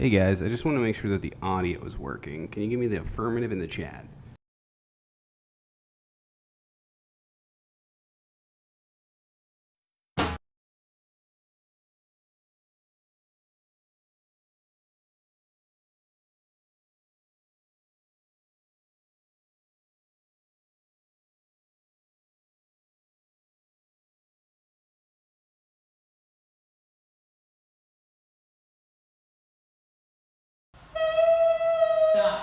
Hey guys, I just want to make sure that the audio is working. Can you give me the affirmative in the chat? Stop.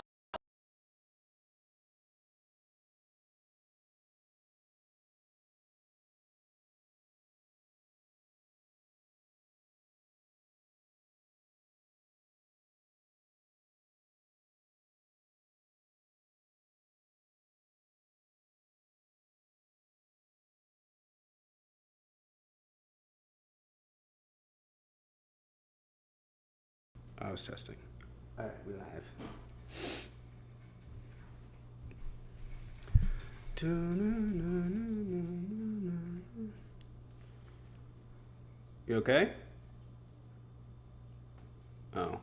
I was testing. Alright, we live. You okay? Oh.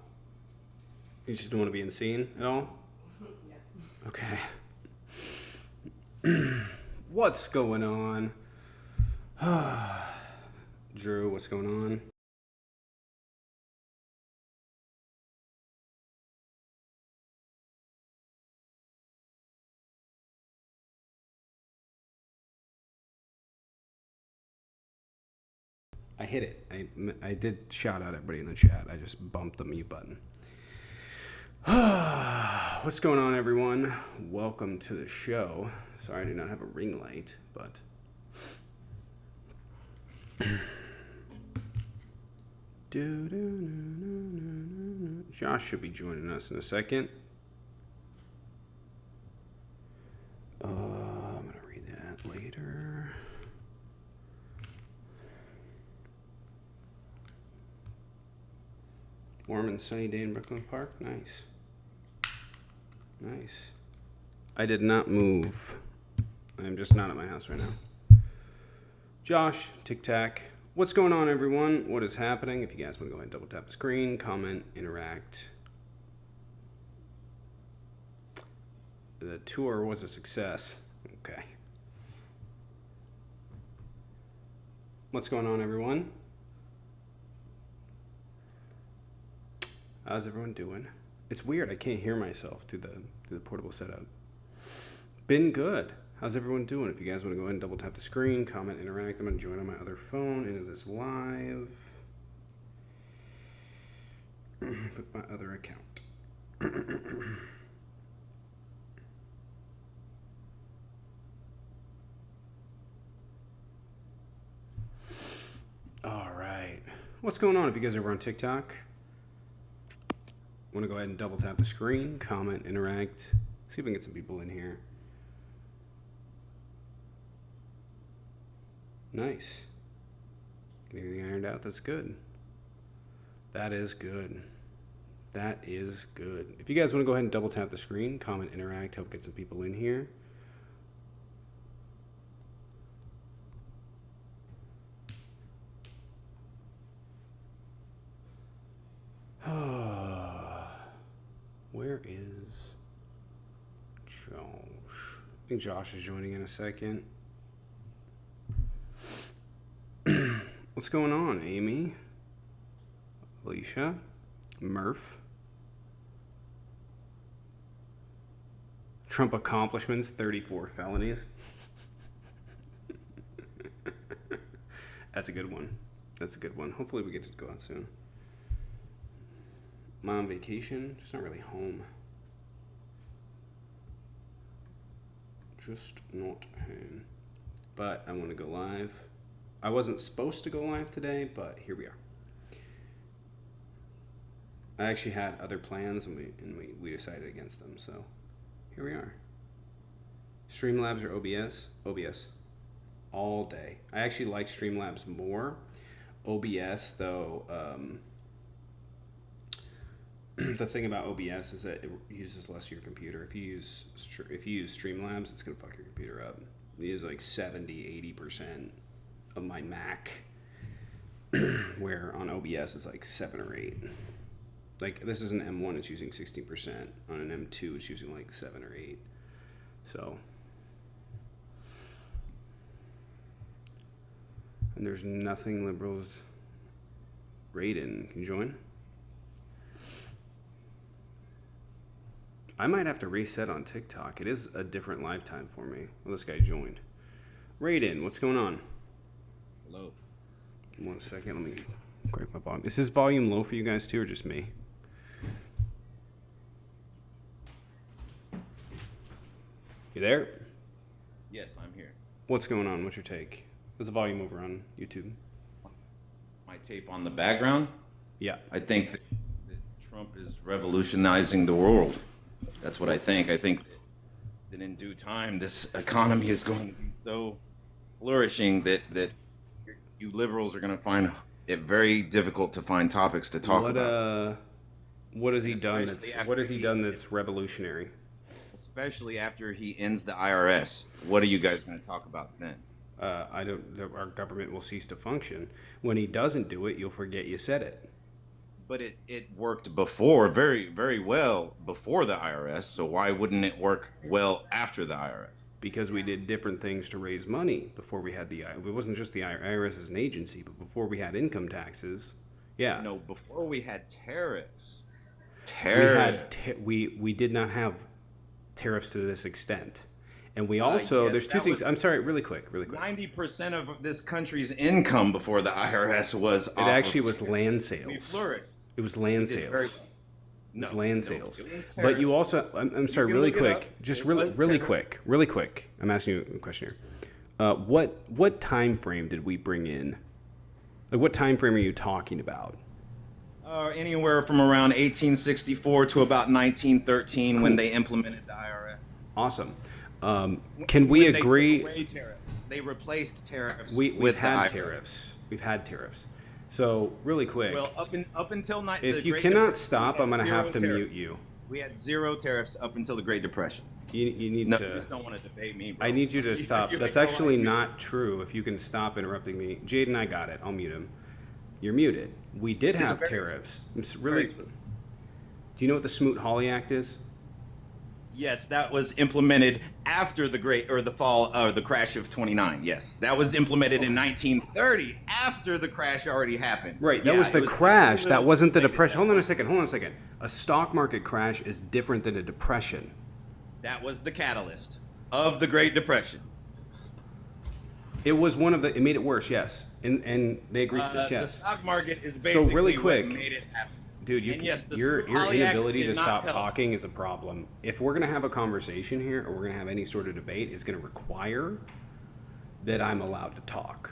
You just don't want to be in scene at all? Yeah. Okay. What's going on? Drew, what's going on? I hit it. I did shout out everybody in the chat. I just bumped the mute button. What's going on, everyone? Welcome to the show. Sorry I do not have a ring light, but Josh should be joining us in a second. I'm gonna read that later. Warm and sunny day in Brooklyn Park. Nice. Nice. I did not move. I am just not at my house right now. Josh, Tic Tac. What's going on, everyone? What is happening? If you guys want to go ahead and double tap the screen, comment, interact. The tour was a success. Okay. What's going on, everyone? How's everyone doing? It's weird. I can't hear myself through the portable setup. Been good. How's everyone doing? If you guys want to go ahead and double tap the screen, comment, interact, I'm going to join on my other phone into this live with my other account. All right. What's going on? If you guys are over on TikTok, want to go ahead and double tap the screen, comment, interact, see if we can get some people in here. Nice. Get everything ironed out. That's good. That is good. That is good. If you guys want to go ahead and double tap the screen, comment, interact, help get some people in here. Where is Josh? I think Josh is joining in a second. What's going on, Amy? Alicia? Murph? Trump accomplishments, 34 felonies. That's a good one. That's a good one. Hopefully we get to go out soon. Mom vacation, just not really home. Just not home. But I want to go live. I wasn't supposed to go live today, but here we are. I actually had other plans, and we decided against them, so here we are. Streamlabs or OBS? OBS. All day. I actually like Streamlabs more. OBS, though, the thing about OBS is that it uses less of your computer. If you use Streamlabs, it's gonna fuck your computer up. It uses like 70-80% of my Mac, where on OBS it's like 7 or 8. Like this is an M1, it's using 16%. On an M2, it's using like 7 or 8. So, and there's nothing liberals rate in. Can you join? I might have to reset on TikTok. It is a different lifetime for me. Well, this guy joined. Raiden, what's going on? Hello. 1 second, let me break my volume. Is this volume low for you guys too, or just me? You there? Yes, I'm here. What's going on? What's your take? What's the volume over on YouTube? My tape on the background? Yeah. I think that Trump is revolutionizing the world. That's what I think. I think that in due time, this economy is going to be so flourishing that you liberals are going to find it very difficult to find topics to talk about. What has he done that's revolutionary? Especially after he ends the IRS. What are you guys going to talk about then? Our government will cease to function. When he doesn't do it, you'll forget you said it. But it worked before, very, very well before the IRS, so why wouldn't it work well after the IRS? Because we did different things to raise money before we had it wasn't just the IRS as an agency, but before we had income taxes. Yeah. No, before we had tariffs. We did not have tariffs to this extent. And we also, there's two things. I'm sorry, really quick. 90% of this country's income before the IRS was It actually was land sales. We flourished. It was land sales. It was land sales. It was But you also, I'm sorry, really quick. Just really quick. I'm asking you a question here. What time frame did we bring in? Like, what time frame are you talking about? Anywhere from around 1864 to about 1913 when they implemented the IRS. Awesome. Can we agree? They took away tariffs. They replaced tariffs. We've had tariffs. We've had tariffs. So really quick. Well, up until if you cannot stop, I'm going to have to mute you. We had zero tariffs up until the Great Depression. You need no, to. You just don't want to debate me, bro. I need you to stop. That's actually not true. If you can stop interrupting me, Jaden, I got it. I'll mute him. You're muted. We did have tariffs. It's really. Do you know what the Smoot-Hawley Act is? Yes, that was implemented after the the crash of '29. Yes, that was implemented in 1930 after the crash already happened. Right, that was the crash. That wasn't the depression. Hold on a second. A stock market crash is different than a depression. That was the catalyst of the Great Depression. It was it made it worse, yes. And they agreed to this, yes. The stock market is basically so really quick, what made it happen. Dude, your inability to stop talking is a problem. If we're going to have a conversation here, or we're going to have any sort of debate, it's going to require that I'm allowed to talk.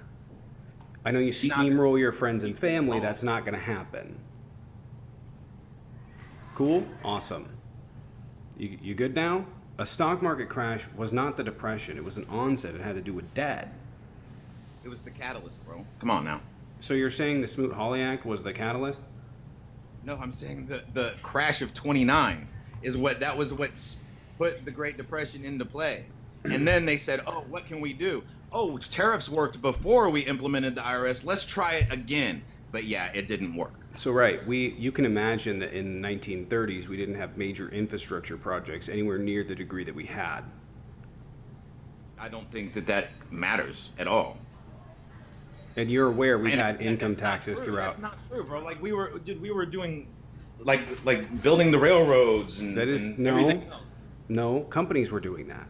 I know you steamroll your friends and family. That's not going to happen. Cool? Awesome. You good now? A stock market crash was not the depression. It was an onset. It had to do with debt. It was the catalyst, bro. Come on now. So you're saying the Smoot-Hawley Act was the catalyst? No, I'm saying the crash of '29 is what put the Great Depression into play. And then they said, oh, what can we do? Oh, tariffs worked before we implemented the IRS. Let's try it again. But yeah, it didn't work. So right, you can imagine that in the 1930s we didn't have major infrastructure projects anywhere near the degree that we had. I don't think that matters at all. And you're aware we had income taxes throughout. That's not true, bro. Like we were doing, like building the railroads and that is and everything else. No, companies were doing that.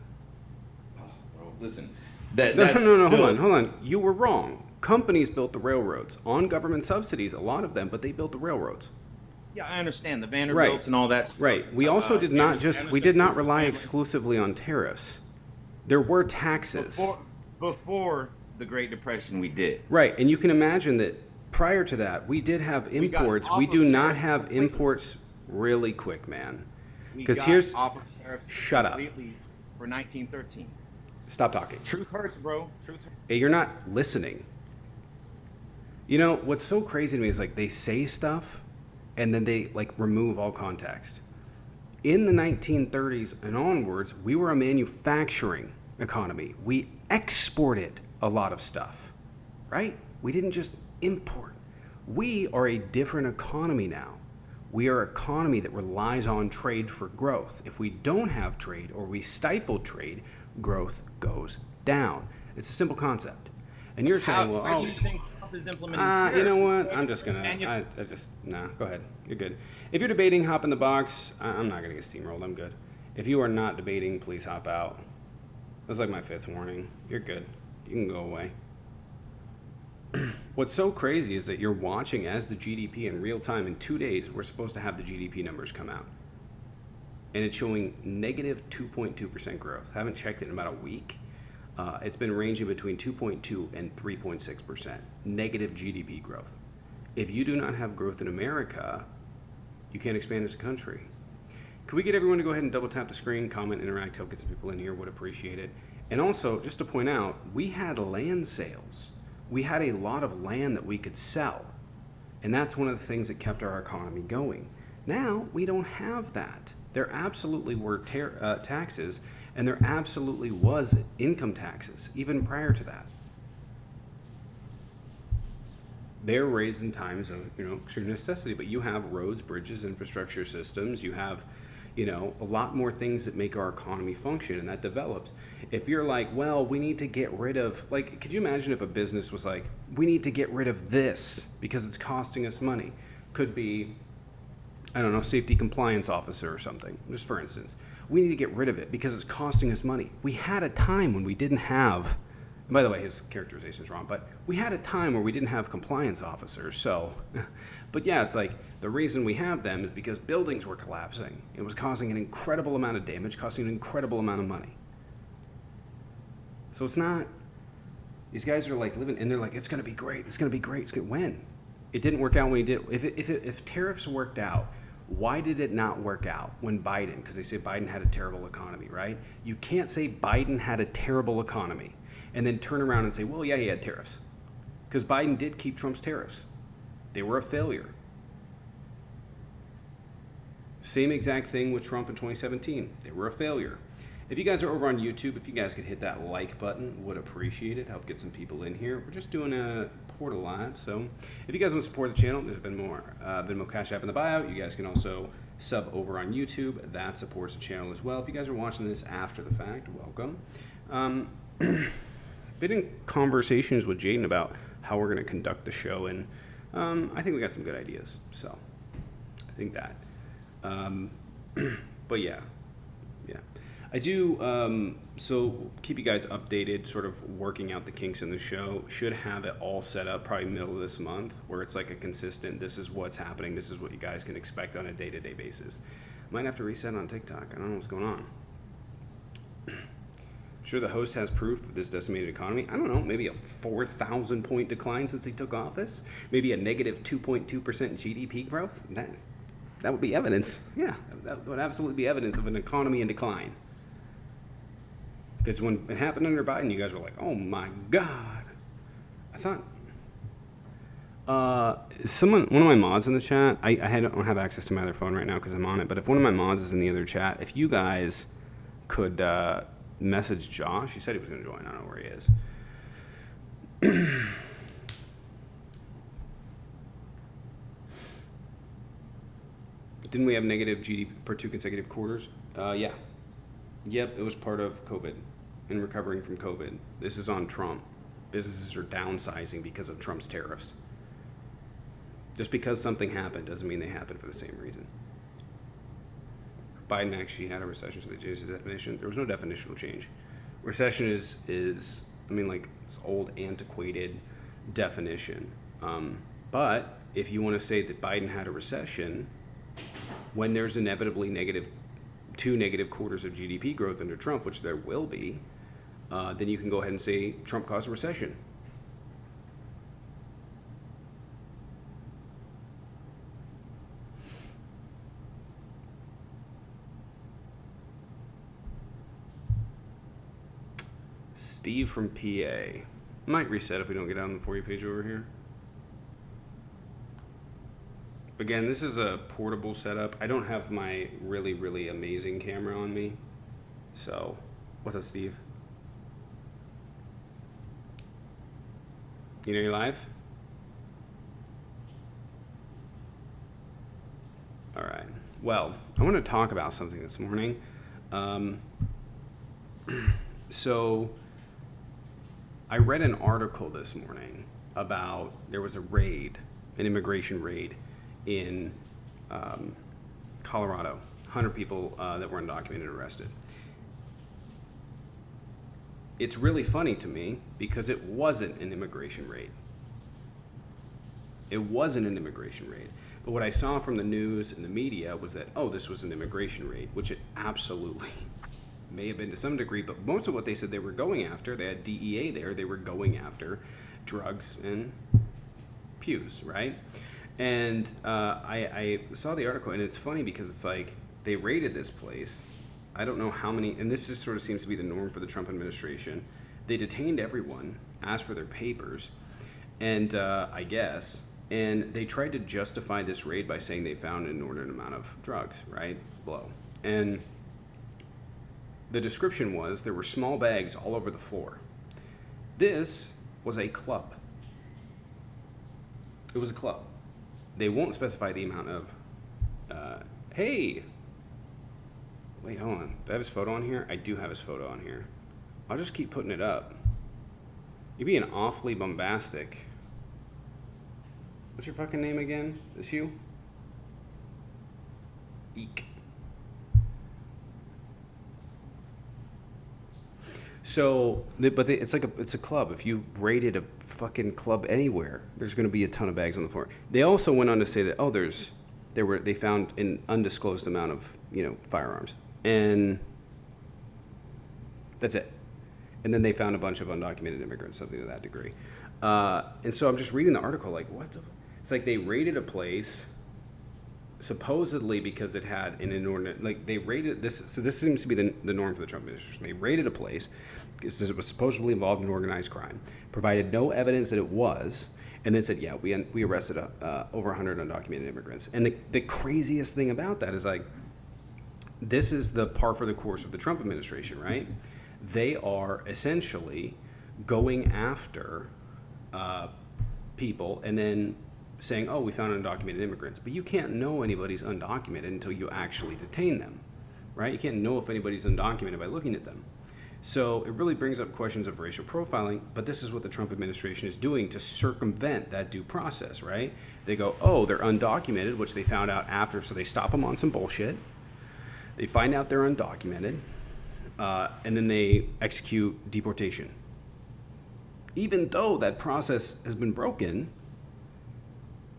Oh, bro, listen. No, hold on. You were wrong. Companies built the railroads on government subsidies, a lot of them, but they built the railroads. Yeah, I understand the Vanderbilts and all that stuff. Right. We also did not rely exclusively on tariffs. There were taxes. Before the Great Depression, we did. Right, and you can imagine that prior to that, we did have imports. We do not have imports. Really quick, man. Because here's shut up. For 1913. Stop talking. Truth hurts, bro. Truth hurts. Hey, you're not listening. You know what's so crazy to me is like they say stuff, and then they like remove all context. In the 1930s and onwards, we were a manufacturing economy. We exported a lot of stuff, right? We didn't just import. We are a different economy now. We are an economy that relies on trade for growth. If we don't have trade or we stifle trade, growth goes down. It's a simple concept. And you're saying, well, why do you think Trump is implementing tariffs? you know what? I'm just gonna. Go ahead. You're good. If you're debating, hop in the box. I'm not gonna get steamrolled. I'm good. If you are not debating, please hop out. That's like my 5th warning. You're good. You can go away. What's so crazy is that you're watching as the GDP in real time. In 2 days, we're supposed to have the GDP numbers come out, and it's showing negative 2.2% growth. Haven't checked it in about a week. It's been ranging between 2.2 and 3.6% negative GDP growth. If you do not have growth in America, you can't expand as a country. Could we get everyone to go ahead and double tap the screen, comment, interact, help get some people in here? Would appreciate it. And also, just to point out, we had land sales. We had a lot of land that we could sell. And that's one of the things that kept our economy going. Now, we don't have that. There absolutely were taxes, and there absolutely was income taxes, even prior to that. They're raised in times of, extreme necessity, but you have roads, bridges, infrastructure systems. You have, a lot more things that make our economy function, and that develops. If you're like, well, we need to get rid of, could you imagine if a business was like, we need to get rid of this because it's costing us money? Could be, I don't know, safety compliance officer or something, just for instance. We need to get rid of it because it's costing us money. We had a time when we didn't have, and by the way, his characterization is wrong, but we had a time where we didn't have compliance officers. So, but yeah, it's like the reason we have them is because buildings were collapsing. It was causing an incredible amount of damage, costing an incredible amount of money. So it's not, these guys are like living, and they're like, it's going to be great. It's going to be great. When? It didn't work out when he did. If tariffs worked out, why did it not work out when Biden, because they say Biden had a terrible economy, right? You can't say Biden had a terrible economy and then turn around and say, well, yeah, he had tariffs. Because Biden did keep Trump's tariffs. They were a failure. Same exact thing with Trump in 2017. They were a failure. If you guys are over on YouTube, if you guys could hit that like button, would appreciate it. Help get some people in here. We're just doing a Portal Live, so if you guys want to support the channel, there's been more Cash App in the bio. You guys can also sub over on YouTube. That supports the channel as well. If you guys are watching this after the fact, welcome. Been in conversations with Jaden about how we're going to conduct the show, and I think we got some good ideas. So I think that. But yeah. I do, so keep you guys updated, sort of working out the kinks in the show. Should have it all set up probably middle of this month, where it's like a consistent, this is what's happening, this is what you guys can expect on a day-to-day basis. Might have to reset on TikTok. I don't know what's going on. I'm sure the host has proof of this decimated economy. I don't know, maybe a 4,000 point decline since he took office. Maybe a negative 2.2% GDP growth. That would be evidence. Yeah, that would absolutely be evidence of an economy in decline. Because when it happened under Biden, you guys were like, oh my God. I thought, one of my mods in the chat, I don't have access to my other phone right now because I'm on it, but if one of my mods is in the other chat, if you guys could message Josh, he said he was going to join, I don't know where he is. Didn't we have negative GDP for 2 consecutive quarters? Yeah. Yep, it was part of COVID and recovering from COVID. This is on Trump. Businesses are downsizing because of Trump's tariffs. Just because something happened doesn't mean they happened for the same reason. Biden actually had a recession, so they changed his definition. There was no definitional change. Recession is it's old, antiquated definition. But if you want to say that Biden had a recession, when there's inevitably two negative quarters of GDP growth under Trump, which there will be, then you can go ahead and say Trump caused a recession. Steve from PA. Might reset if we don't get out on the For You page over here. Again, this is a portable setup. I don't have my really, really amazing camera on me. So, what's up, Steve? You know you're live? Well, I want to talk about something this morning. Um, so, I read an article this morning about there was a raid, an immigration raid in Colorado. 100 people that were undocumented arrested. It's really funny to me because it wasn't an immigration raid. It wasn't an immigration raid. But what I saw from the news and the media was that, oh, this was an immigration raid, which it absolutely may have been to some degree, but most of what they said they were going after, they had DEA there, they were going after drugs and pews, right? And I saw the article, and it's funny because it's like they raided this place. I don't know how many, and this just sort of seems to be the norm for the Trump administration. They detained everyone, asked for their papers, and I guess, and they tried to justify this raid by saying they found an inordinate amount of drugs, right? Blow. And the description was there were small bags all over the floor. This was a club. It was a club. They won't specify the amount of, hey, wait, hold on. Do I have his photo on here? I do have his photo on here. I'll just keep putting it up. You're being awfully bombastic. What's your fucking name again? This you? Eek. So, it's like it's a club. If you raided a fucking club anywhere, there's going to be a ton of bags on the floor. They also went on to say that they found an undisclosed amount of firearms, and that's it. And then they found a bunch of undocumented immigrants, something to that degree. And so I'm just reading the article, like, what the? It's like they raided a place, supposedly because it had an inordinate, like they raided this. So this seems to be the norm for the Trump administration. They raided a place because it was supposedly involved in organized crime, provided no evidence that it was, and then said, yeah, we arrested over 100 undocumented immigrants. And the craziest thing about that is like, this is the par for the course of the Trump administration, right? They are essentially going after people and then saying, oh, we found undocumented immigrants. But you can't know anybody's undocumented until you actually detain them, right? You can't know if anybody's undocumented by looking at them. So it really brings up questions of racial profiling, but this is what the Trump administration is doing to circumvent that due process, right? They go, oh, they're undocumented, which they found out after, so they stop them on some bullshit. They find out they're undocumented, and then they execute deportation. Even though that process has been broken,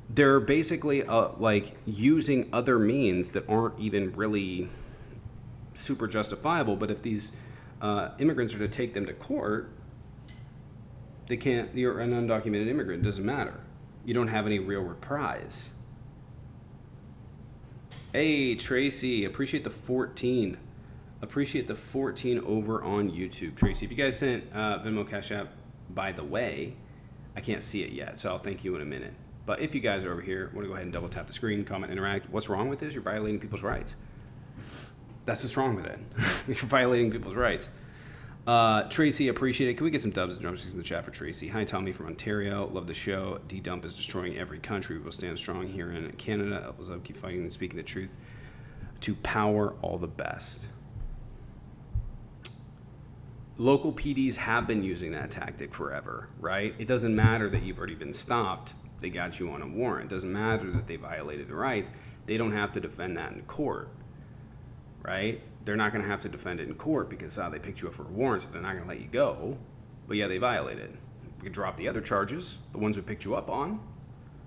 they're basically like using other means that aren't even really super justifiable. But if these immigrants are to take them to court, they can't. You're an undocumented immigrant. It doesn't matter. You don't have any real reprise. Hey, Tracy, appreciate the 14. Appreciate the 14 over on YouTube. Tracy, if you guys sent Venmo Cash App, by the way, I can't see it yet, so I'll thank you in a minute. But if you guys are over here, want to go ahead and double tap the screen, comment, interact. What's wrong with this? You're violating people's rights. That's what's wrong with it. You're violating people's rights. Tracy, appreciate it. Can we get some dubs and drumsticks in the chat for Tracy? Hi, Tommy from Ontario. Love the show. D-Dump is destroying every country. We'll stand strong here in Canada. Elbows up, keep fighting and speaking the truth. To power all the best. Local PDs have been using that tactic forever, right? It doesn't matter that you've already been stopped. They got you on a warrant. It doesn't matter that they violated the rights. They don't have to defend that in court, right? They're not going to have to defend it in court because they picked you up for a warrant, so they're not going to let you go. But yeah, they violated. We could drop the other charges, the ones we picked you up on,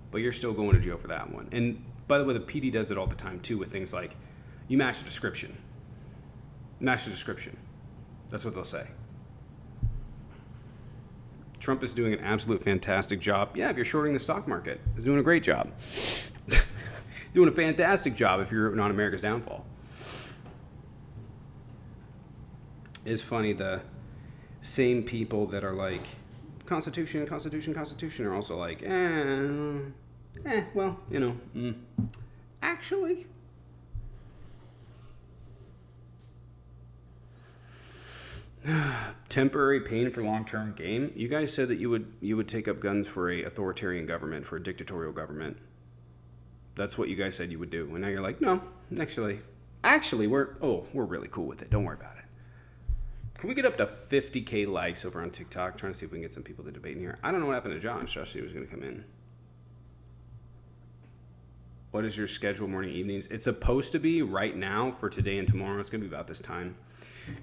but you're still going to jail for that one. And by the way, the PD does it all the time too with things like, you match the description. Match the description. That's what they'll say. Trump is doing an absolute fantastic job. Yeah, if you're shorting the stock market, he's doing a great job. Doing a fantastic job if you're on America's downfall. It's funny, the same people that are like, Constitution, Constitution, Constitution, are also like, well, actually. Temporary pain for long-term gain. You guys said that you would take up guns for a authoritarian government, for a dictatorial government. That's what you guys said you would do. And now you're like, no, actually, we're really cool with it. Don't worry about it. Can we get up to 50K likes over on TikTok? Trying to see if we can get some people to debate in here. I don't know what happened to Josh. Josh said he was going to come in. What is your schedule morning, evenings? It's supposed to be right now for today and tomorrow. It's going to be about this time.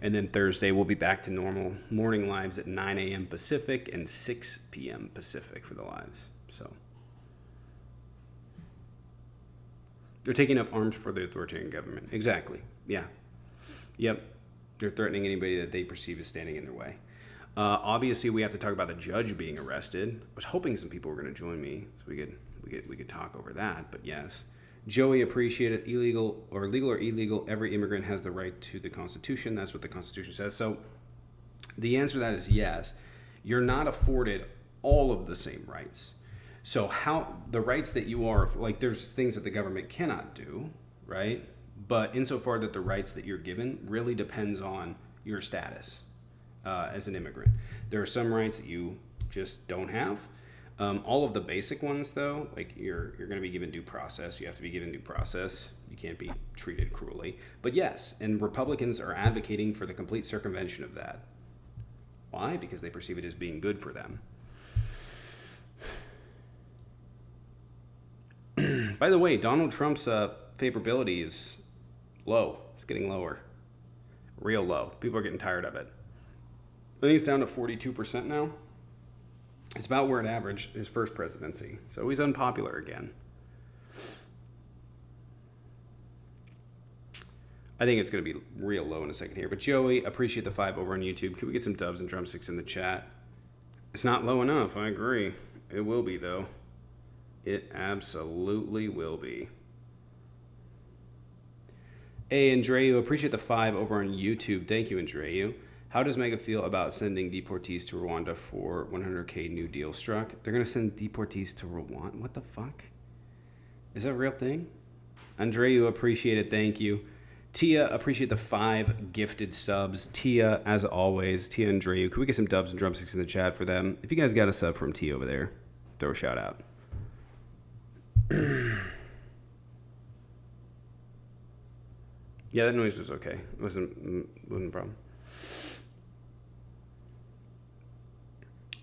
And then Thursday, we'll be back to normal morning lives at 9 a.m. Pacific and 6 p.m. Pacific for the lives. So they're taking up arms for the authoritarian government. Exactly. Yeah. Yep. They're threatening anybody that they perceive as standing in their way. Obviously, we have to talk about the judge being arrested. I was hoping some people were going to join me so we could talk over that. But yes, Joey appreciated illegal or legal or illegal. Every immigrant has the right to the Constitution. That's what the Constitution says. So the answer to that is yes. You're not afforded all of the same rights. So how the rights that you are, like there's things that the government cannot do, right? But insofar that the rights that you're given really depends on your status as an immigrant. There are some rights that you just don't have. All of the basic ones, though, like you're going to be given due process. You have to be given due process. You can't be treated cruelly. But yes, and Republicans are advocating for the complete circumvention of that. Why? Because they perceive it as being good for them. By the way, Donald Trump's favorability is low. It's getting lower. Real low. People are getting tired of it. I think it's down to 42% now. It's about where it averaged his first presidency. So he's unpopular again. I think it's going to be real low in a second here. But Joey, appreciate the 5 over on YouTube. Can we get some dubs and drumsticks in the chat? It's not low enough. I agree. It will be, though. It absolutely will be. Hey, Andreu, appreciate the 5 over on YouTube. Thank you, Andreu. How does Mega feel about sending deportees to Rwanda for 100K new deal struck? They're going to send deportees to Rwanda? What the fuck? Is that a real thing? Andreu, appreciate it. Thank you. Tia, appreciate the 5 gifted subs. Tia, as always. Tia and Andreu, can we get some dubs and drumsticks in the chat for them? If you guys got a sub from Tia over there, throw a shout out. Yeah, that noise was okay. It wasn't a problem.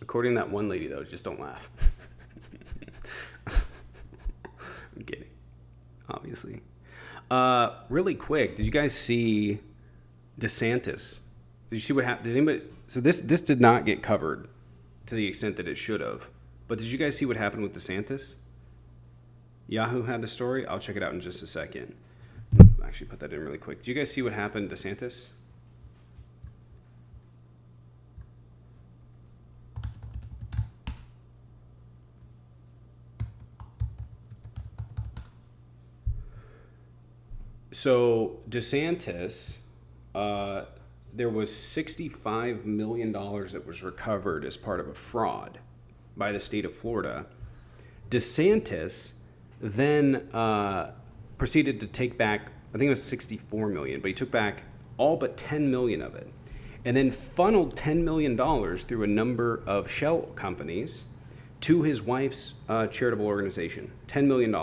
According to that one lady, though, just don't laugh. I'm kidding, obviously. Really quick, did you guys see DeSantis? Did you see what happened? Did anybody? So this did not get covered to the extent that it should have. But did you guys see what happened with DeSantis? Yahoo had the story. I'll check it out in just a second. Actually, put that in really quick. Did you guys see what happened to DeSantis? So DeSantis, there was $65 million that was recovered as part of a fraud by the state of Florida. DeSantis then proceeded to take back, I think it was $64 million, but he took back all but $10 million of it, and then funneled $10 million through a number of shell companies to his wife's charitable organization. $10 million.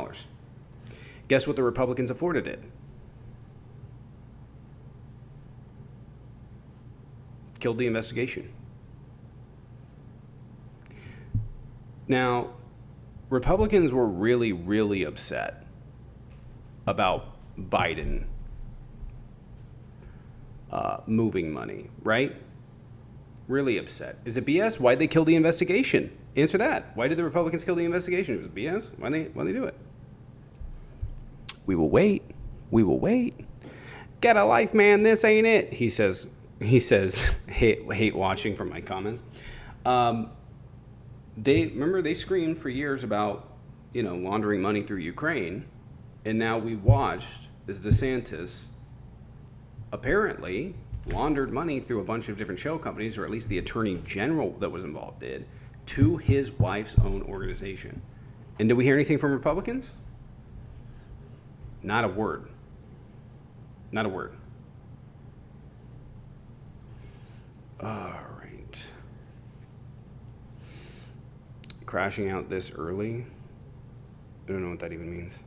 Guess what the Republicans of Florida did? Killed the investigation. Now, Republicans were really, really upset about Biden moving money, right? Really upset. Is it BS? Why'd they kill the investigation? Answer that. Why did the Republicans kill the investigation? It was BS? Why'd they do it? We will wait. We will wait. Get a life, man. This ain't it. He says, hate watching from my comments. They screamed for years about, laundering money through Ukraine. And now we watched as DeSantis apparently laundered money through a bunch of different shell companies, or at least the attorney general that was involved did, to his wife's own organization. And did we hear anything from Republicans? Not a word. Not a word. All right. Crashing out this early? I don't know what that even means.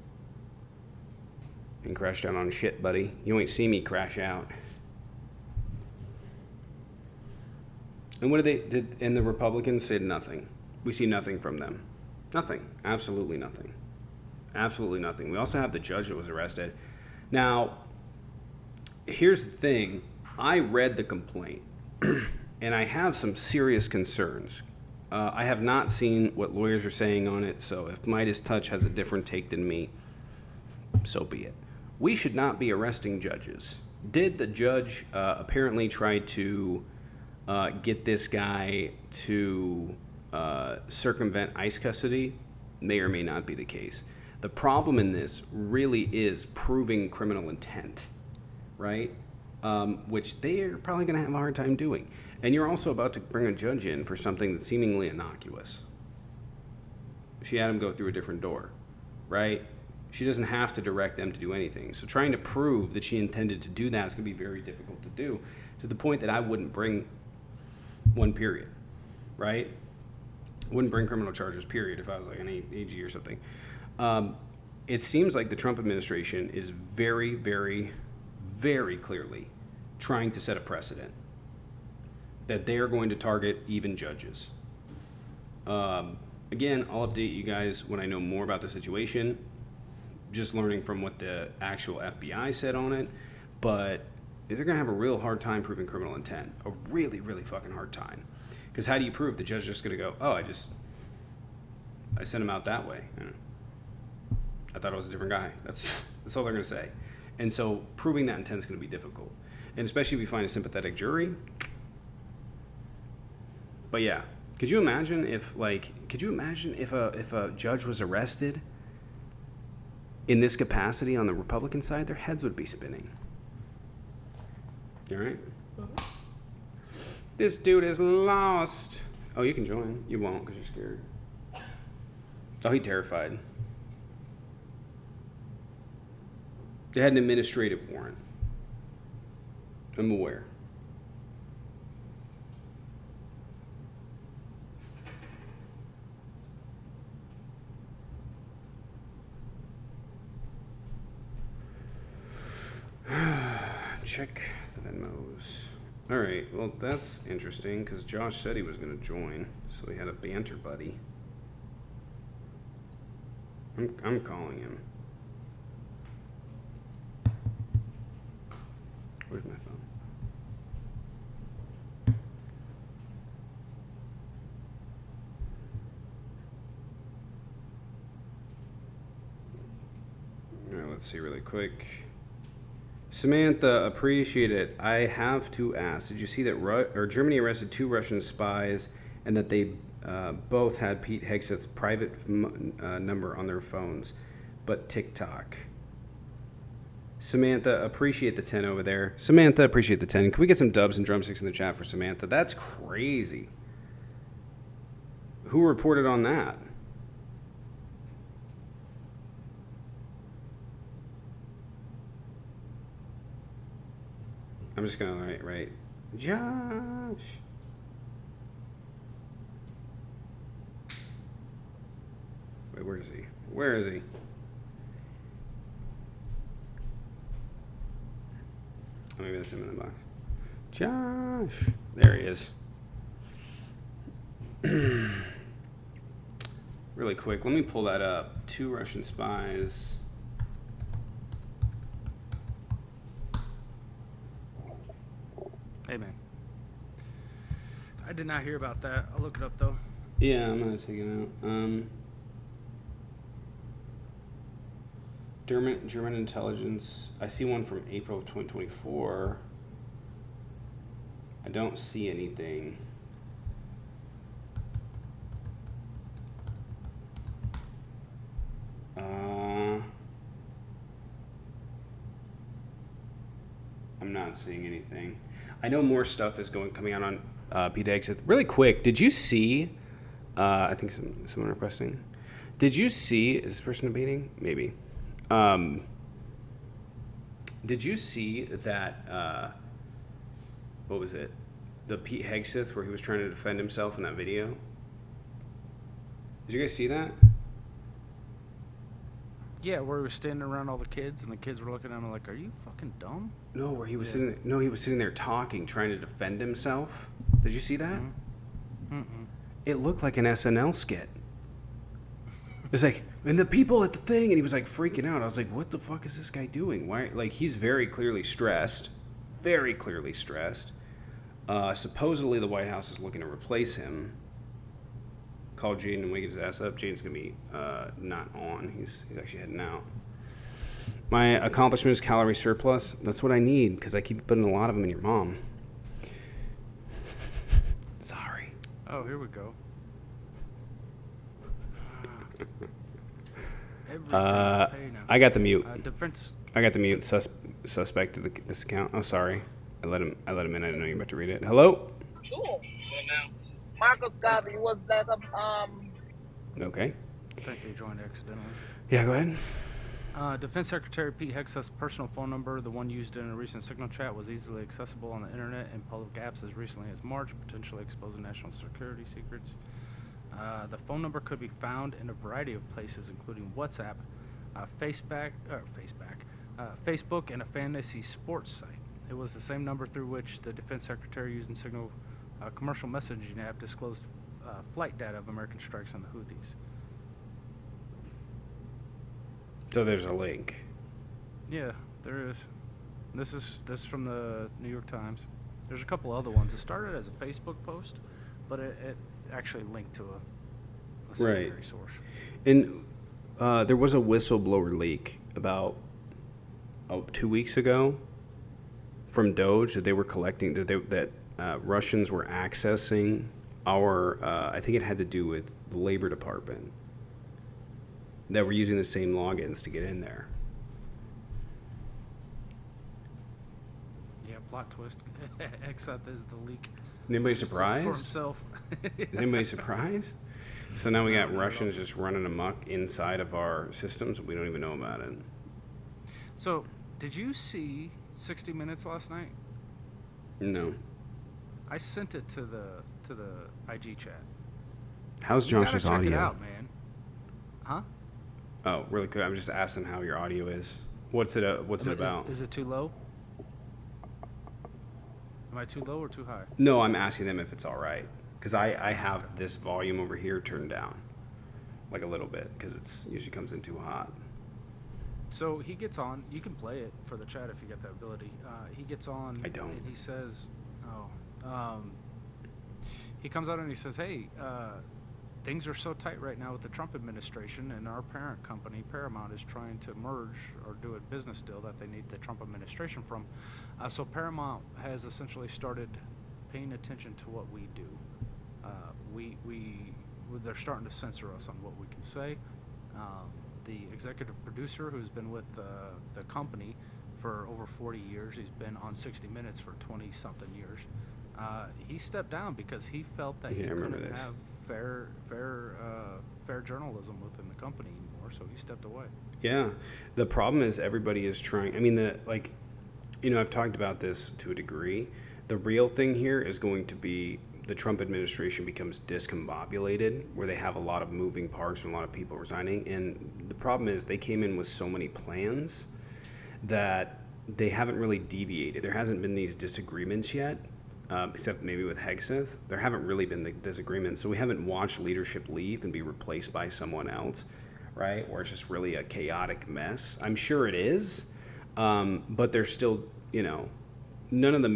and crashed out on shit, buddy. You ain't see me crash out. And what did and the Republicans said nothing. We see nothing from them. Nothing. Absolutely nothing. Absolutely nothing. We also have the judge that was arrested. Now, here's the thing. I read the complaint, and I have some serious concerns. I have not seen what lawyers are saying on it, so if Midas Touch has a different take than me, so be it. We should not be arresting judges. Did the judge apparently try to get this guy to circumvent ICE custody? May or may not be the case. The problem in this really is proving criminal intent, right? Which they are probably going to have a hard time doing. And you're also about to bring a judge in for something that's seemingly innocuous. She had him go through a different door, right? She doesn't have to direct them to do anything. So trying to prove that she intended to do that is going to be very difficult to do, to the point that I wouldn't bring one, period, right? Wouldn't bring criminal charges, period, if I was like an AG or something. It seems like the Trump administration is very, very, very clearly trying to set a precedent that they are going to target even judges. Again, I'll update you guys when I know more about the situation, just learning from what the actual FBI said on it, but they're going to have a real hard time proving criminal intent. A really, really fucking hard time. Because how do you prove? The judge's just going to go, oh, I sent him out that way. I thought it was a different guy. That's all they're going to say. And so proving that intent is going to be difficult. And especially if we find a sympathetic jury. But yeah, could you imagine if a judge was arrested in this capacity on the Republican side? Their heads would be spinning. You all right? This dude is lost. Oh, you can join. You won't because you're scared. Oh, he's terrified. They had an administrative warrant. I'm aware. Check the Venmos. All right, well, that's interesting because Josh said he was going to join, so we had a banter buddy. I'm calling him. Where's my phone? All right, let's see really quick. Samantha, appreciate it. I have to ask, did you see that Germany arrested 2 Russian spies and that they both had Pete Hegseth's private number on their phones, but TikTok? Samantha, appreciate the 10 over there. Samantha, appreciate the 10. Can we get some dubs and drumsticks in the chat for Samantha? That's crazy. Who reported on that? I'm just going to write Josh. Wait, where is he? Where is he? Oh, maybe that's him in the box. Josh. There he is. Really quick, let me pull that up. 2 Russian spies. Hey, man. I did not hear about that. I'll look it up, though. Yeah, I'm going to take it out. German intelligence. I see one from April of 2024. I don't see anything. I'm not seeing anything. I know more stuff is coming out on Pete Hegseth. Really quick, did you see? I think someone requesting. Did you see? Is this person debating? Maybe. Did you see that? What was it? The Pete Hegseth where he was trying to defend himself in that video. Did you guys see that? Yeah, where he was standing around all the kids, and the kids were looking at him like, "Are you fucking dumb?" No, where he was Yeah. sitting. No, he was sitting there talking, trying to defend himself. Did you see that? Mm-mm. It looked like an SNL skit. It's like, and the people at the thing, and he was like freaking out. I was like, what the fuck is this guy doing? Why? Like, he's very clearly stressed. Very clearly stressed. Supposedly, the White House is looking to replace him. Call Jaden and wake his ass up. Jaden's gonna be not on. He's actually heading out. My accomplishment is calorie surplus. That's what I need because I keep putting a lot of them in your mom. Sorry. Oh, here we go. Everything's pay now. I got the mute. Defense. I got the mute suspect to this account. Oh, sorry. I let him in. I didn't know you were about to read it. Hello. Cool. Marcus Garvey was that Okay. I think they joined accidentally. Yeah, go ahead. Defense Secretary Pete Hegseth's personal phone number, the one used in a recent Signal chat, was easily accessible on the internet and public apps as recently as March, potentially exposing national security secrets. The phone number could be found in a variety of places, including WhatsApp, Facebook, and a fantasy sports site. It was the same number through which the Defense Secretary using Signal commercial messaging app disclosed flight data of American strikes on the Houthis. So there's a link. Yeah, there is. This is from the New York Times. There's a couple other ones. It started as a Facebook post, but it actually linked to a secondary source. And there was a whistleblower leak about 2 weeks ago from Doge that they were collecting that Russians were accessing our. I think it had to do with the Labor Department. That we're using the same logins to get in there. Yeah, plot twist. Hegseth is the leak. Anybody for surprised? himself. Is anybody surprised? So now we got Russians just running amok inside of our systems. We don't even know about it. So, did you see 60 Minutes last night? No. I sent it to the IG chat. How's You gotta Josh's check audio? it out, man. Huh? Oh, really quick. I'm just asking how your audio is. What's it? What's it about? Is it too low? Am I too low or too high? No, I'm asking them if it's all right because I have this volume over here turned down, like a little bit because it's usually comes in too hot. So he gets on. You can play it for the chat if you get that ability. He gets on. I don't. And he says, he comes out and he says, "Hey, things are so tight right now with the Trump administration, and our parent company, Paramount, is trying to merge or do a business deal that they need the Trump administration from. So Paramount has essentially started paying attention to what we do. They're starting to censor us on what we can say. The executive producer, who's been with the company for over 40 years, he's been on 60 Minutes for 20-something years. He stepped down because he felt that he couldn't have fair journalism within the company anymore, so he stepped away. Yeah, the problem is everybody is trying. I mean, I've talked about this to a degree. The real thing here is going to be the Trump administration becomes discombobulated, where they have a lot of moving parts and a lot of people resigning. And the problem is they came in with so many plans that they haven't really deviated. There hasn't been these disagreements yet. Except maybe with Hegseth, there haven't really been the disagreements. So we haven't watched leadership leave and be replaced by someone else, right? Where it's just really a chaotic mess. I'm sure it is, but there's still, none of the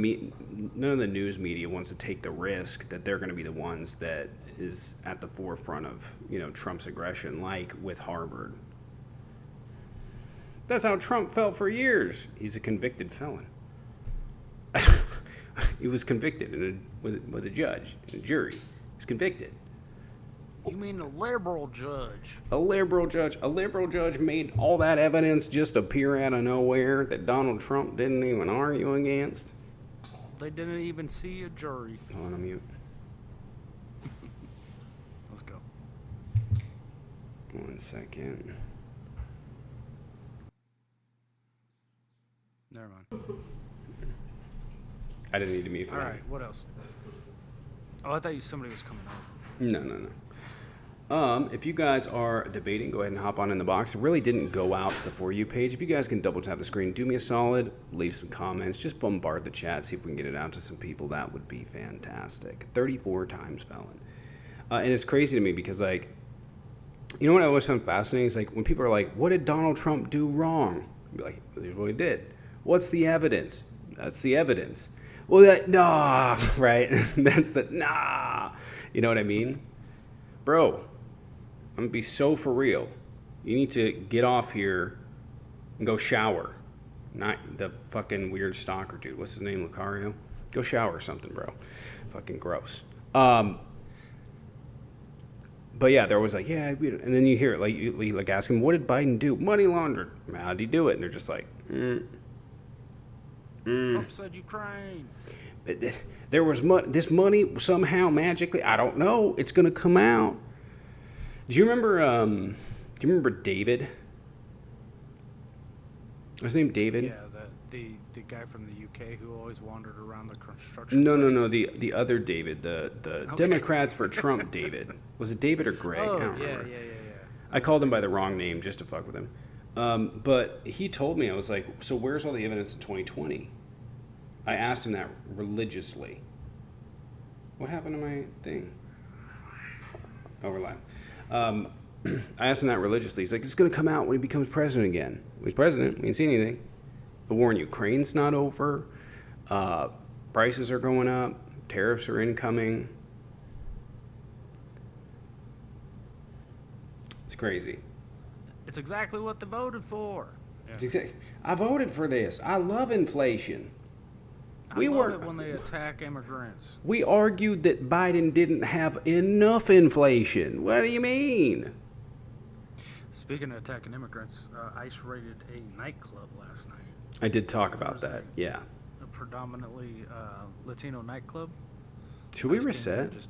news media wants to take the risk that they're going to be the ones that is at the forefront of, Trump's aggression, like with Harvard. That's how Trump felt for years. He's a convicted felon. He was convicted with a judge and a jury. He's convicted. You mean a liberal judge? A liberal judge. A liberal judge made all that evidence just appear out of nowhere that Donald Trump didn't even argue against. They didn't even see a jury. Hold on, I'm mute. Let's go. 1 second. Never mind. I didn't need to mute for All that. right, what else? Oh, I thought somebody was coming over. No. If you guys are debating, go ahead and hop on in the box. It really didn't go out to the For You page. If you guys can double tap the screen, do me a solid, leave some comments, just bombard the chat, see if we can get it out to some people. That would be fantastic. 34 times felon. And it's crazy to me because, like, you know what I always found fascinating is, like, when people are like, what did Donald Trump do wrong? I'd be like, here's what he did. What's the evidence? That's the evidence. Well, that, nah, right? That's the, nah. You know what I mean? Bro, I'm going to be so for real. You need to get off here and go shower. Not the fucking weird stalker dude. What's his name, Lucario? Go shower or something, bro. Fucking gross. But yeah, they're always like, yeah, and then you hear it, like, you like ask them, what did Biden do? Money laundered. How did he do it? And they're just like, Trump said Ukraine. There was this money somehow magically. I don't know. It's gonna come out. Do you remember? Do you remember David? Was his name David? Yeah, the guy from the UK who always wandered around the construction. No. sites. The other David, the Democrats for Trump David. Was it David or Greg? I Oh, don't yeah. remember. I called him by the wrong name just to fuck with him. But he told me, I was like, so where's all the evidence in 2020? I asked him that religiously. What happened to my thing? Oh, we're live. I asked him that religiously. He's like, it's going to come out when he becomes president again. When he's president, we didn't see anything. The war in Ukraine's not over. Prices are going up. Tariffs are incoming. It's crazy. It's exactly what they voted for. Yeah. I voted for this. I love inflation. I love it when they attack immigrants. We argued that Biden didn't have enough inflation. What do you mean? Speaking of attacking immigrants, ICE raided a nightclub last night. I did talk about that. Yeah. A predominantly Latino nightclub. Should we ICE came reset? in and just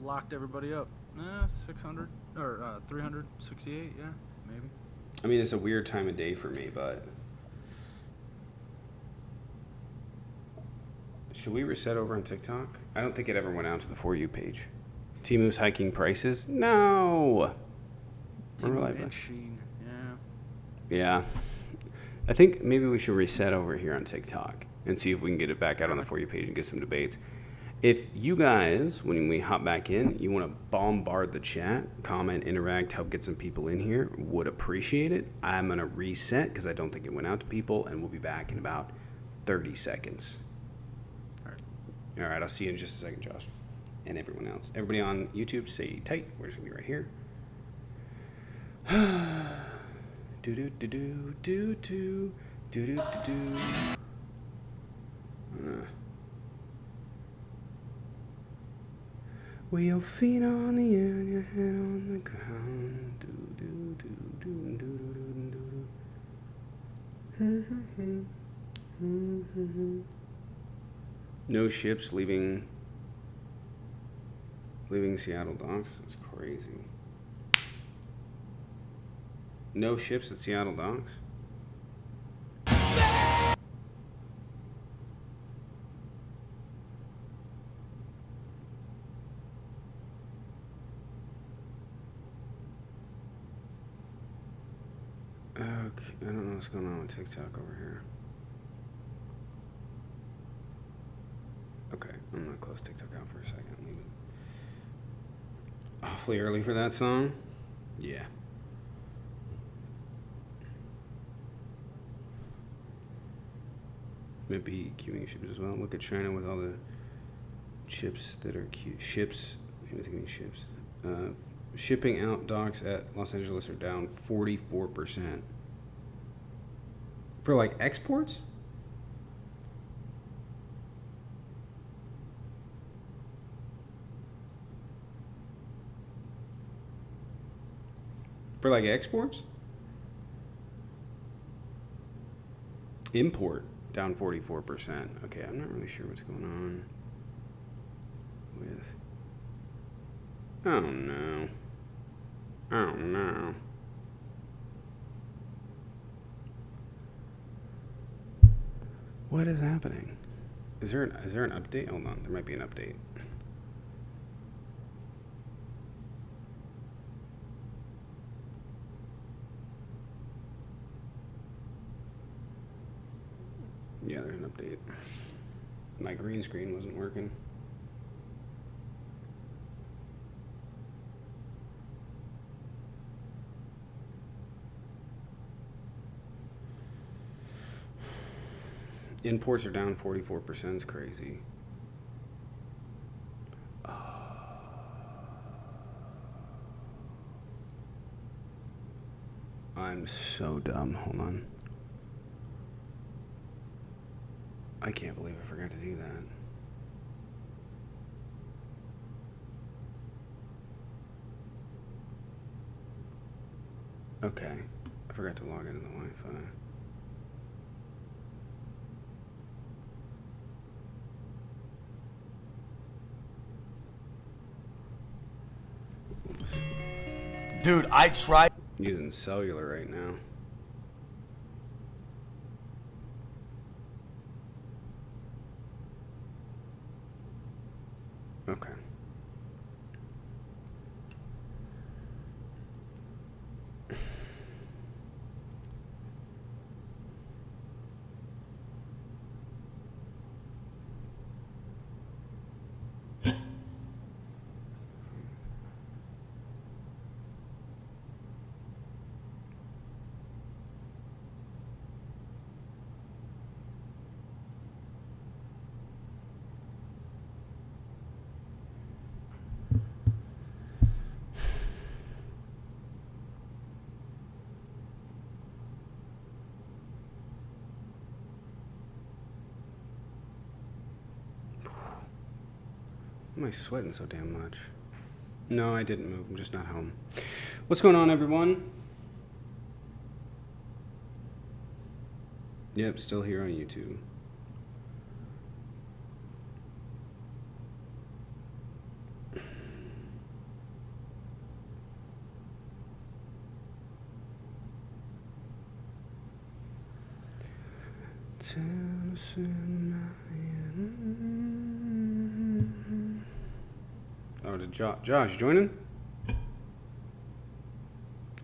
locked everybody up. 600 or 368. Yeah, maybe. I mean, it's a weird time of day for me, but should we reset over on TikTok? I don't think it ever went out to the For You page. Timu's hiking prices? No. Temu and Shein. Yeah. Yeah. I think maybe we should reset over here on TikTok and see if we can get it back out on the For You page and get some debates. If you guys, when we hop back in, you want to bombard the chat, comment, interact, help get some people in here, would appreciate it. I'm going to reset because I don't think it went out to people, and we'll be back in about 30 seconds. All right, I'll see you in just a second, Josh. And everyone else. Everybody on YouTube, stay tight. We're just going to be right here. Do-do-do-do-do-do. With your feet on the air and your head on the ground. No ships leaving Seattle docks. That's crazy. No ships at Seattle docks. Okay, I don't know what's going on with TikTok over here. Okay, I'm gonna close TikTok out for a second. Leave it awfully early for that song. Yeah. Maybe queuing ships as well. Look at China with all the chips that are ships. Anything ships. Shipping out docks at Los Angeles are down 44%. For like exports? For like exports? Import down 44%. Okay, I'm not really sure what's going on with. Oh no. Oh no. What is happening? Is there an update? Hold on, there might be an update. Yeah, there's an update. My green screen wasn't working. Imports are down 44%. It's crazy. I'm so dumb. Hold on. I can't believe I forgot to do that. Okay. I forgot to log into the Wi-Fi. Oops. Dude, I tried. Using cellular right now. Okay. Why am I sweating so damn much? No, I didn't move. I'm just not home. What's going on, everyone? Yep, still here on YouTube. Oh, did Josh joining?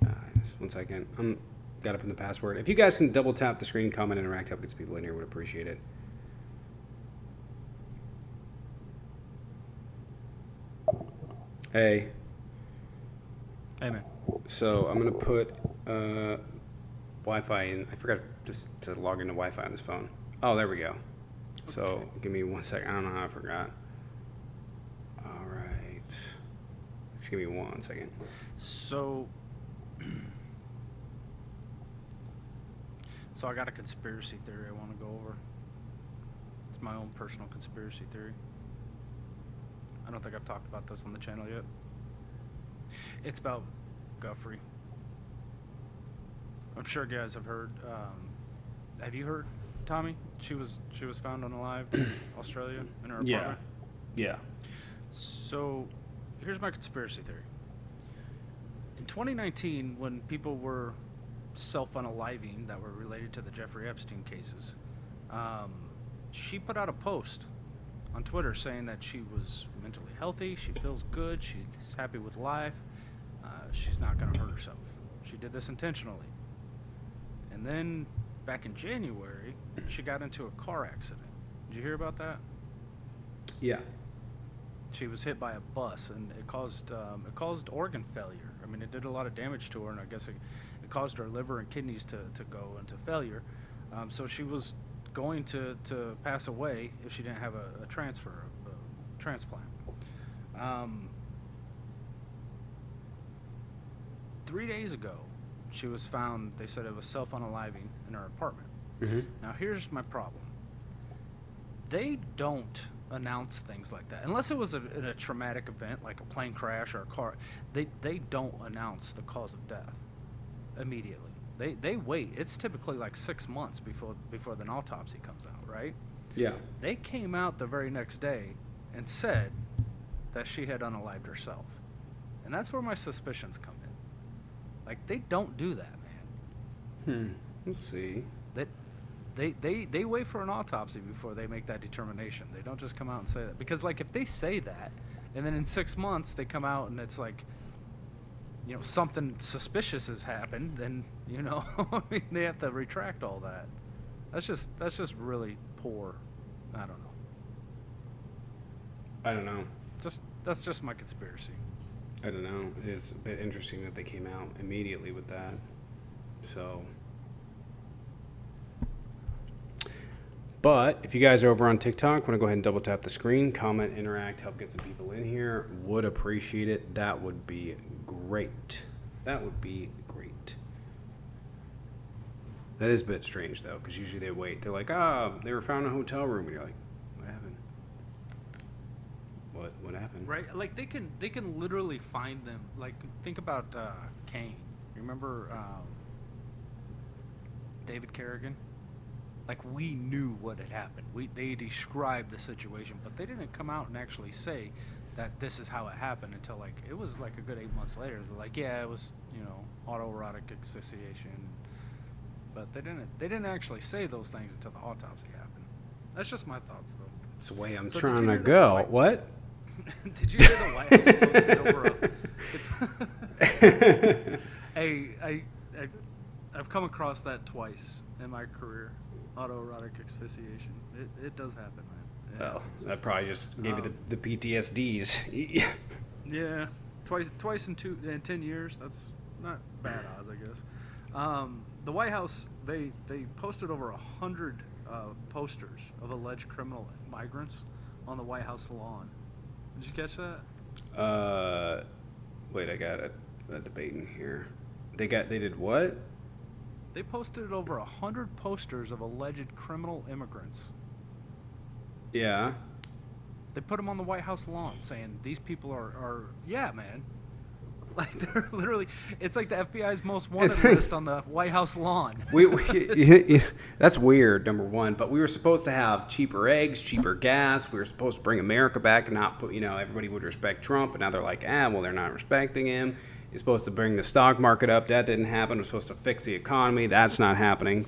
Yes, 1 second. I'm got to put in the password. If you guys can double tap the screen, comment, interact, help get some people in here, would appreciate it. Hey. Hey, man. So I'm gonna put Wi-Fi in. I forgot just to log into Wi-Fi on this phone. Oh, there we go. Okay. So give me 1 second. I don't know how I forgot. All right. Just give me 1 second. So I got a conspiracy theory I want to go over. It's my own personal conspiracy theory. I don't think I've talked about this on the channel yet. It's about Guffrey. I'm sure you guys have heard. Have you heard, Tommy? She was found unalive in Australia in her apartment. Yeah. So here's my conspiracy theory. In 2019, when people were self-unaliving that were related to the Jeffrey Epstein cases, she put out a post on Twitter saying that she was mentally healthy, she feels good, she's happy with life, she's not going to hurt herself. She did this intentionally. And then back in January, she got into a car accident. Did you hear about that? Yeah. She was hit by a bus, and it caused organ failure. I mean, it did a lot of damage to her, and I guess it caused her liver and kidneys to go into failure. So she was going to pass away if she didn't have a transplant. 3 days ago, she was found. They said it was self-unaliving in her apartment. Mm-hmm. Now, here's my problem. They don't announce things like that unless it was in a traumatic event like a plane crash or a car. They don't announce the cause of death immediately. They wait. It's typically like 6 months before an autopsy comes out, right? Yeah. They came out the very next day and said that she had unalived herself, and that's where my suspicions come in. Like, they don't do that, man. Let's see. They wait for an autopsy before they make that determination. They don't just come out and say that. Because, like, if they say that, and then in 6 months they come out and it's like, you know, something suspicious has happened, then, you know, I mean, they have to retract all that. That's just really poor. I don't know. I don't know. That's just my conspiracy. I don't know. It's a bit interesting that they came out immediately with that. So, but if you guys are over on TikTok, want to go ahead and double tap the screen, comment, interact, help get some people in here. Would appreciate it. That would be great. That would be great. That is a bit strange though, because usually they wait. They're like, they were found in a hotel room, and you're like, what happened? What happened? Right? Like they can literally find them. Like think about Kane. You remember David Kerrigan? Like we knew what had happened. They described the situation, but they didn't come out and actually say that this is how it happened until like it was like a good 8 months later. They're like, yeah, it was autoerotic asphyxiation, but they didn't actually say those things until the autopsy happened. That's just my thoughts though. It's the way I'm So trying to go. What? Did you hear the White House posted over a... I've come across that twice in my career. Autoerotic asphyxiation. It does happen, man. Well, that probably just gave you the PTSDs. Yeah, twice in 10 years. That's not bad odds, I guess. The White House they posted over 100 posters of alleged criminal migrants on the White House lawn. Did you catch that? Wait, I got a debate in here. They did what? They posted over 100 posters of alleged criminal immigrants. Yeah. They put them on the White House lawn saying these people are yeah, man. Like they're literally, it's like the FBI's most wanted list on the White House lawn. That's weird, number one. But we were supposed to have cheaper eggs, cheaper gas. We were supposed to bring America back and not put, everybody would respect Trump. But now they're like, well, they're not respecting him. He's supposed to bring the stock market up. That didn't happen. We're supposed to fix the economy. That's not happening.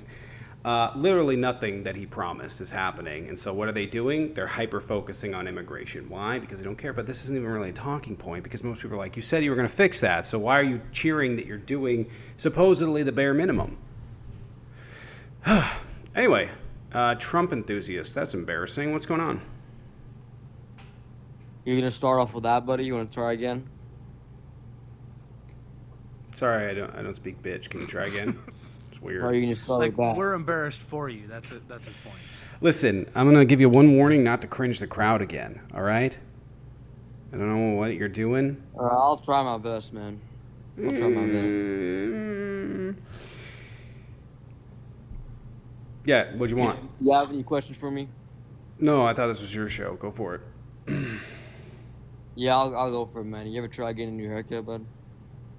Literally nothing that he promised is happening. And so what are they doing? They're hyper-focusing on immigration. Why? Because they don't care. But this isn't even really a talking point because most people are like, you said you were going to fix that. So why are you cheering that you're doing supposedly the bare minimum? Anyway, Trump enthusiast. That's embarrassing. What's going on? You're gonna start off with that, buddy? You want to try again? Sorry, I don't speak bitch. Can you try again? It's weird. Or are you gonna start Like with that? we're embarrassed for you. That's his point. Listen, I'm going to give you one warning not to cringe the crowd again, all right? I don't know what you're doing. I'll try my best, man. I'll try my best. Yeah, what'd you want? You have any questions for me? No, I thought this was your show. Go for it. Yeah, I'll go for it, man. You ever try getting a new haircut, bud?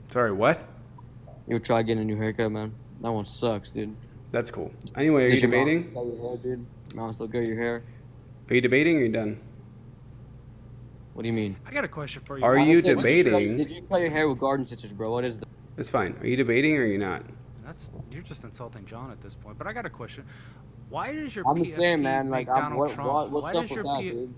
Sorry, what? You ever try getting a new haircut, man? That one sucks, dude. That's cool. Anyway, are you debating? Your hair, dude. Mom still got your hair. Are you debating or are you done? What do you mean? I got a question for you. Are you Honestly, debating? Did you cut your hair with garden scissors, bro? What is that? It's fine. Are you debating or are you not? You're just insulting John at this point. But I got a question. Why does your I'm just saying, PFP man. make Like, Donald Trump? what's Why up does with your that, P- dude?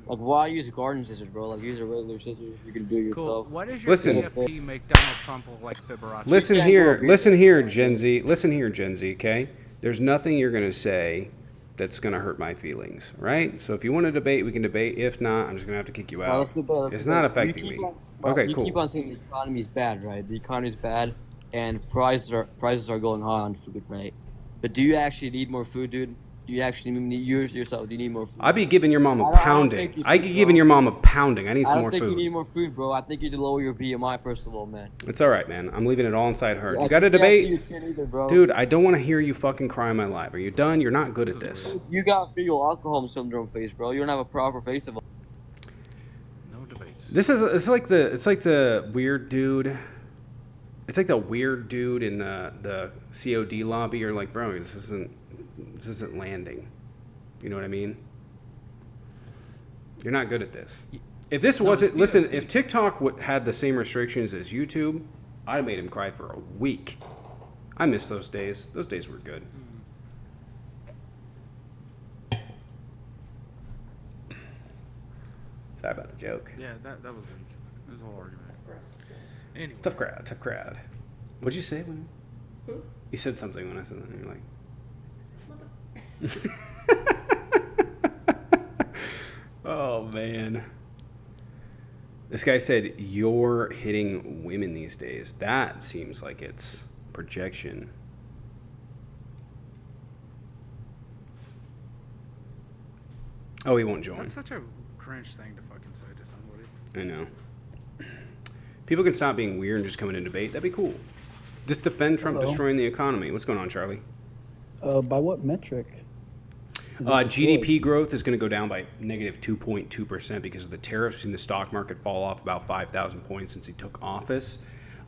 Like, why use garden scissors, bro? Like, use a regular scissors if you can do it Cool. yourself. Why does your Listen. PFP make Donald Trump look like Fiberace? Listen can't here, go- listen here, Gen Z. Listen here, Gen Z, okay? There's nothing you're going to say that's going to hurt my feelings, right? So if you want to debate, we can debate. If not, I'm just going to have to kick you out. Let's do that, let's It's do not that. affecting You keep me. on- Okay, you cool. keep on saying the economy is bad, right? The economy is bad, and prices are going high on food, right? But do you actually need more food, dude? Do you actually need yourself? Do you need more food? I'd be giving your mom I a don't pounding. think you I'd do, be giving bro. your mom a pounding. I need I some don't more think you food. need more food, bro. I think you need to lower your BMI first of all, man. It's all right, man. I'm leaving it all inside her. I You got to can't see debate? your chin either, bro. Dude, I don't want to hear you fucking cry in my life. Are you done? You're not good at this. You got fetal alcohol syndrome face, bro. You don't have a proper face of. No debates. It's like the weird dude. It's like the weird dude in the COD lobby. You're like, bro, this isn't landing. You know what I mean? You're not good at this. If this wasn't, listen, if TikTok had the same restrictions as YouTube, I'd have made him cry for a week. I miss those days. Those days were good. Sorry about the joke. Yeah, that was weak. It was a whole argument. Anyway. Tough crowd. What'd you say when you said something when I said that? And you're like, Oh man. This guy said you're hitting women these days. That seems like it's projection. Oh, he won't join. That's such a cringe thing to fucking say to somebody. I know. People can stop being weird and just come in and debate. That'd be cool. Just defend Trump Hello. destroying the economy. What's going on, Charlie? By what metric? Is it GDP growth is going to go down by negative 2.2% because of the tariffs. Seen the stock market fall off about 5,000 points since he took office.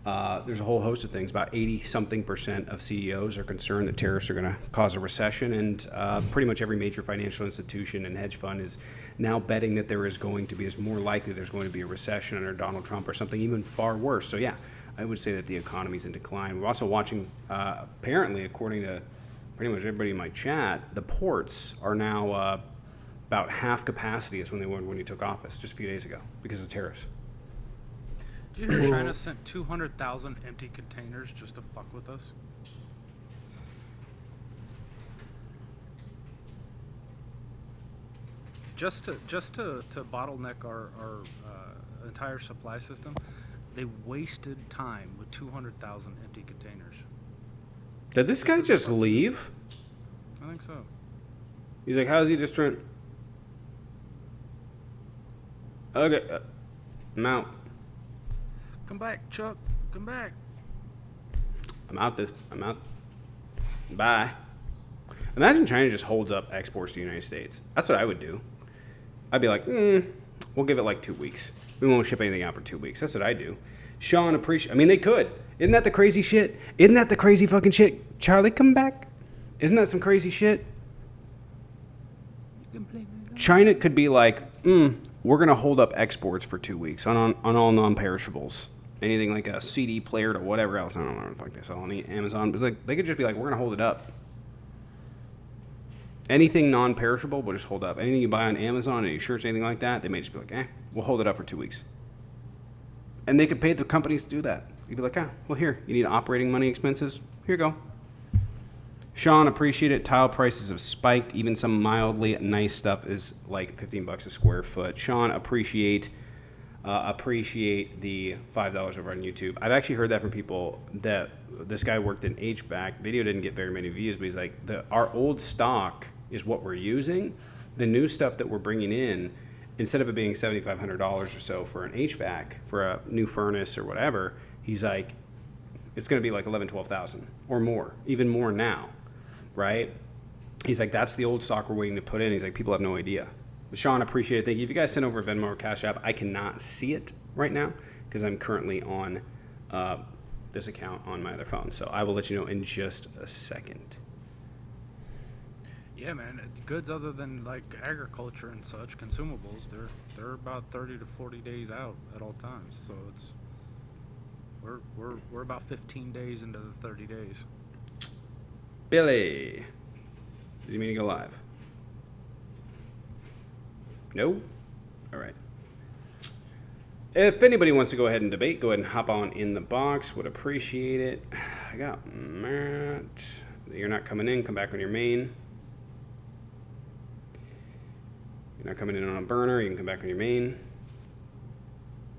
There's a whole host of things. About 80-something% of CEOs are concerned that tariffs are going to cause a recession, and pretty much every major financial institution and hedge fund is now betting that there is going to be, is more likely there's going to be a recession under Donald Trump or something even far worse. So yeah, I would say that the economy's in decline. We're also watching, apparently, according to pretty much everybody in my chat, the ports are now about half capacity as when they were when he took office just a few days ago because of tariffs. Did you hear China sent 200,000 empty containers just to fuck with us? Just to bottleneck our entire supply system, they wasted time with 200,000 empty containers. Did this guy just leave? I think so. He's like, how's he just trying? Okay, I'm out. Come back, Chuck. Come back. I'm out. Bye. Imagine China just holds up exports to the United States. That's what I would do. I'd be like, we'll give it like 2 weeks. We won't ship anything out for 2 weeks. That's what I do. Sean, I mean, they could. Isn't that the crazy shit? Isn't that the crazy fucking shit? Charlie, come back. Isn't that some crazy shit? China could be like, we're going to hold up exports for 2 weeks on all non-perishables. Anything like a CD player to whatever else. I don't know what the fuck they sell on Amazon. But like, they could just be like, we're going to hold it up. Anything non-perishable, we'll just hold up. Anything you buy on Amazon, any shirts, anything like that, they may just be like, we'll hold it up for 2 weeks. And they could pay the companies to do that. You'd be like, well, here, you need operating money expenses? Here you go. Sean, appreciate it. Tile prices have spiked. Even some mildly nice stuff is like $15 a square foot. Sean, appreciate the $5 over on YouTube. I've actually heard that from people that this guy worked in HVAC. Video didn't get very many views, but he's like, our old stock is what we're using. The new stuff that we're bringing in, instead of it being $7,500 or so for an HVAC, for a new furnace or whatever, he's like, it's going to be like 11, 12,000 or more, even more now, right? He's like, that's the old stock we're waiting to put in. He's like, people have no idea. But Sean, appreciate it. Thank you. If you guys send over a Venmo or Cash App, I cannot see it right now because I'm currently on this account on my other phone. So I will let you know in just a second. Yeah, man. Goods other than like agriculture and such, consumables, they're about 30 to 40 days out at all times. So it's we're about 15 days into the 30 days. Billy, did you mean to go live? No? All right. If anybody wants to go ahead and debate, go ahead and hop on in the box. Would appreciate it. I got Matt. You're not coming in. Come back on your main. You're not coming in on a burner. You can come back on your main.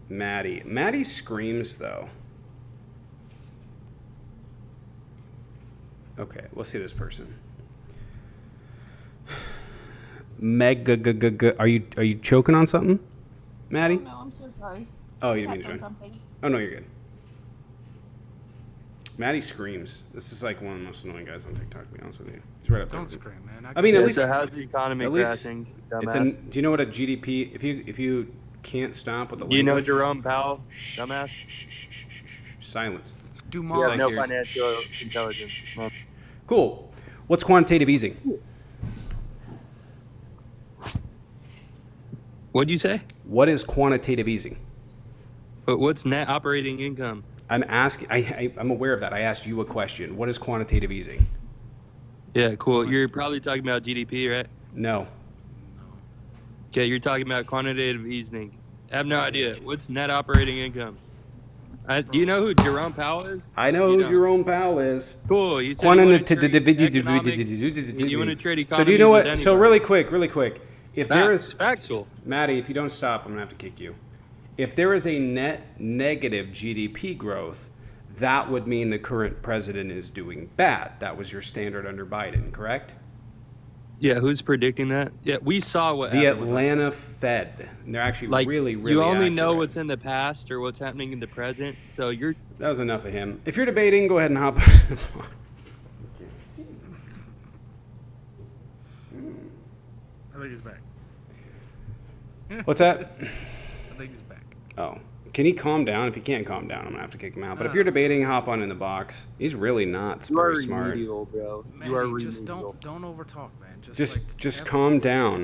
Maddie. Maddie screams, though. Okay, we'll see this person. Are you choking on something, Maddie? Oh, no, I'm so sorry. Oh, you didn't mean Tapped to on join. something. Oh no, you're good. Maddie screams. This is like one of the most annoying guys on TikTok, to be honest with you. He's right up there. Don't scream, man. I mean, at least so how's the economy at least crashing? it's Dumbass. do you know what a GDP? If you can't stop with the You know language- Jerome Powell, Shh, dumbass? shh, shh, shh, shh, shh, shh. Silence. It's You Dumas. have like no you're- financial shh, shh, shh, intelligence. shh, shh, No. shh. Cool. What's quantitative easing? What'd you say? What is quantitative easing? But what's net operating income? I'm asking. I'm aware of that. I asked you a question. What is quantitative easing? Yeah, cool. You're probably talking about GDP, right? No. Okay, you're talking about quantitative easing. I have no idea. What's net operating income? Do you know who Jerome Powell is? I know You who don't. Jerome Powell is. Cool. You said you want to trade So do you know economies with what? So anybody. really quick. If there Facts. is Factual. Maddie, if you don't stop, I'm gonna have to kick you. If there is a net negative GDP growth, that would mean the current president is doing bad. That was your standard under Biden, correct? Yeah, who's predicting that? Yeah, we saw what The happened with Atlanta Fed. And they're actually like really you only know accurate. what's in the past or what's happening in the present. So you're That was enough of him. If you're debating, go ahead and hop on the block. I think he's back. What's that? I think he's back. Oh. Can he calm down? If he can't calm down, I'm gonna have to kick him out. But if you're debating, hop on in the box. He's really not you are very smart. remedial, bro. Man, You are just remedial. don't overtalk, man. Just like, calm down.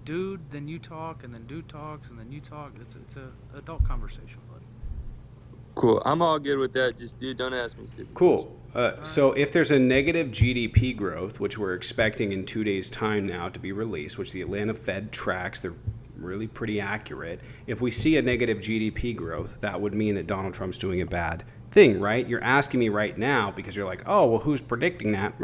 Dude, then you talk, and then dude talks, and then you talk. It's a adult conversation, buddy. Cool. I'm all good with that. Just dude, don't ask me stupid. Cool. So if there's a negative GDP growth, which we're expecting in 2 days' time now to be released, which the Atlanta Fed tracks, they're really pretty accurate. If we see a negative GDP growth, that would mean that Donald Trump's doing a bad thing, right? You're asking me right now because you're like, oh, well, who's predicting that?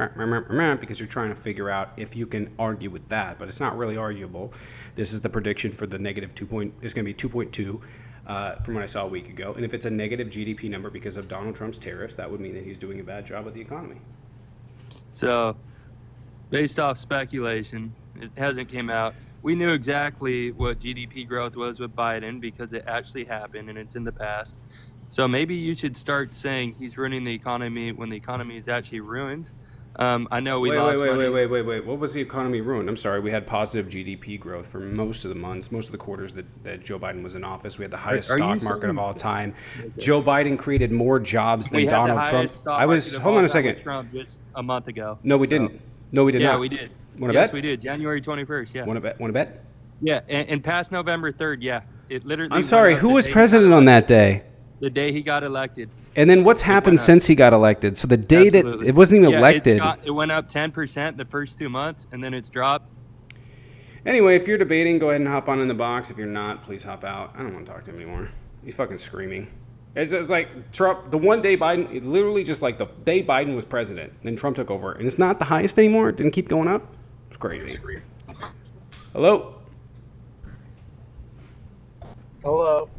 Because you're trying to figure out if you can argue with that, but it's not really arguable. This is the prediction for the negative 2 point. It's going to be 2.2. From what I saw a week ago. And if it's a negative GDP number because of Donald Trump's tariffs, that would mean that he's doing a bad job with the economy. So, based off speculation, it hasn't came out. We knew exactly what GDP growth was with Biden because it actually happened and it's in the past. So maybe you should start saying he's ruining the economy when the economy is actually ruined. I know we lost money. Wait. What was the economy ruined? I'm sorry. We had positive GDP growth for most of the months, most of the quarters that Joe Biden was in office. We had the highest Are you stock market saying- of all time. Joe Biden created more jobs than We had Donald the Trump. highest stock I was. market of Hold all on a time with second. Trump just a month ago. No, we So- didn't. No, we did Yeah, not. we did. Want to Yes, bet? we did. January 21st. Yeah. Want to bet? Want to bet? Yeah, and past November 3rd. Yeah, it literally. I'm went sorry. up Who the was day he president got on that elected. day? The day he got elected. And then what's happened up. since he got elected? So the day Absolutely. that it wasn't even Yeah, elected. it went up 10% the first 2 months, and then it's dropped. Anyway, if you're debating, go ahead and hop on in the box. If you're not, please hop out. I don't want to talk to him anymore. He's fucking screaming. It's like Trump, the one day Biden, it literally just like the day Biden was president, then Trump took over. And it's not the highest anymore. It didn't keep going up. It's crazy. Hello? Hello.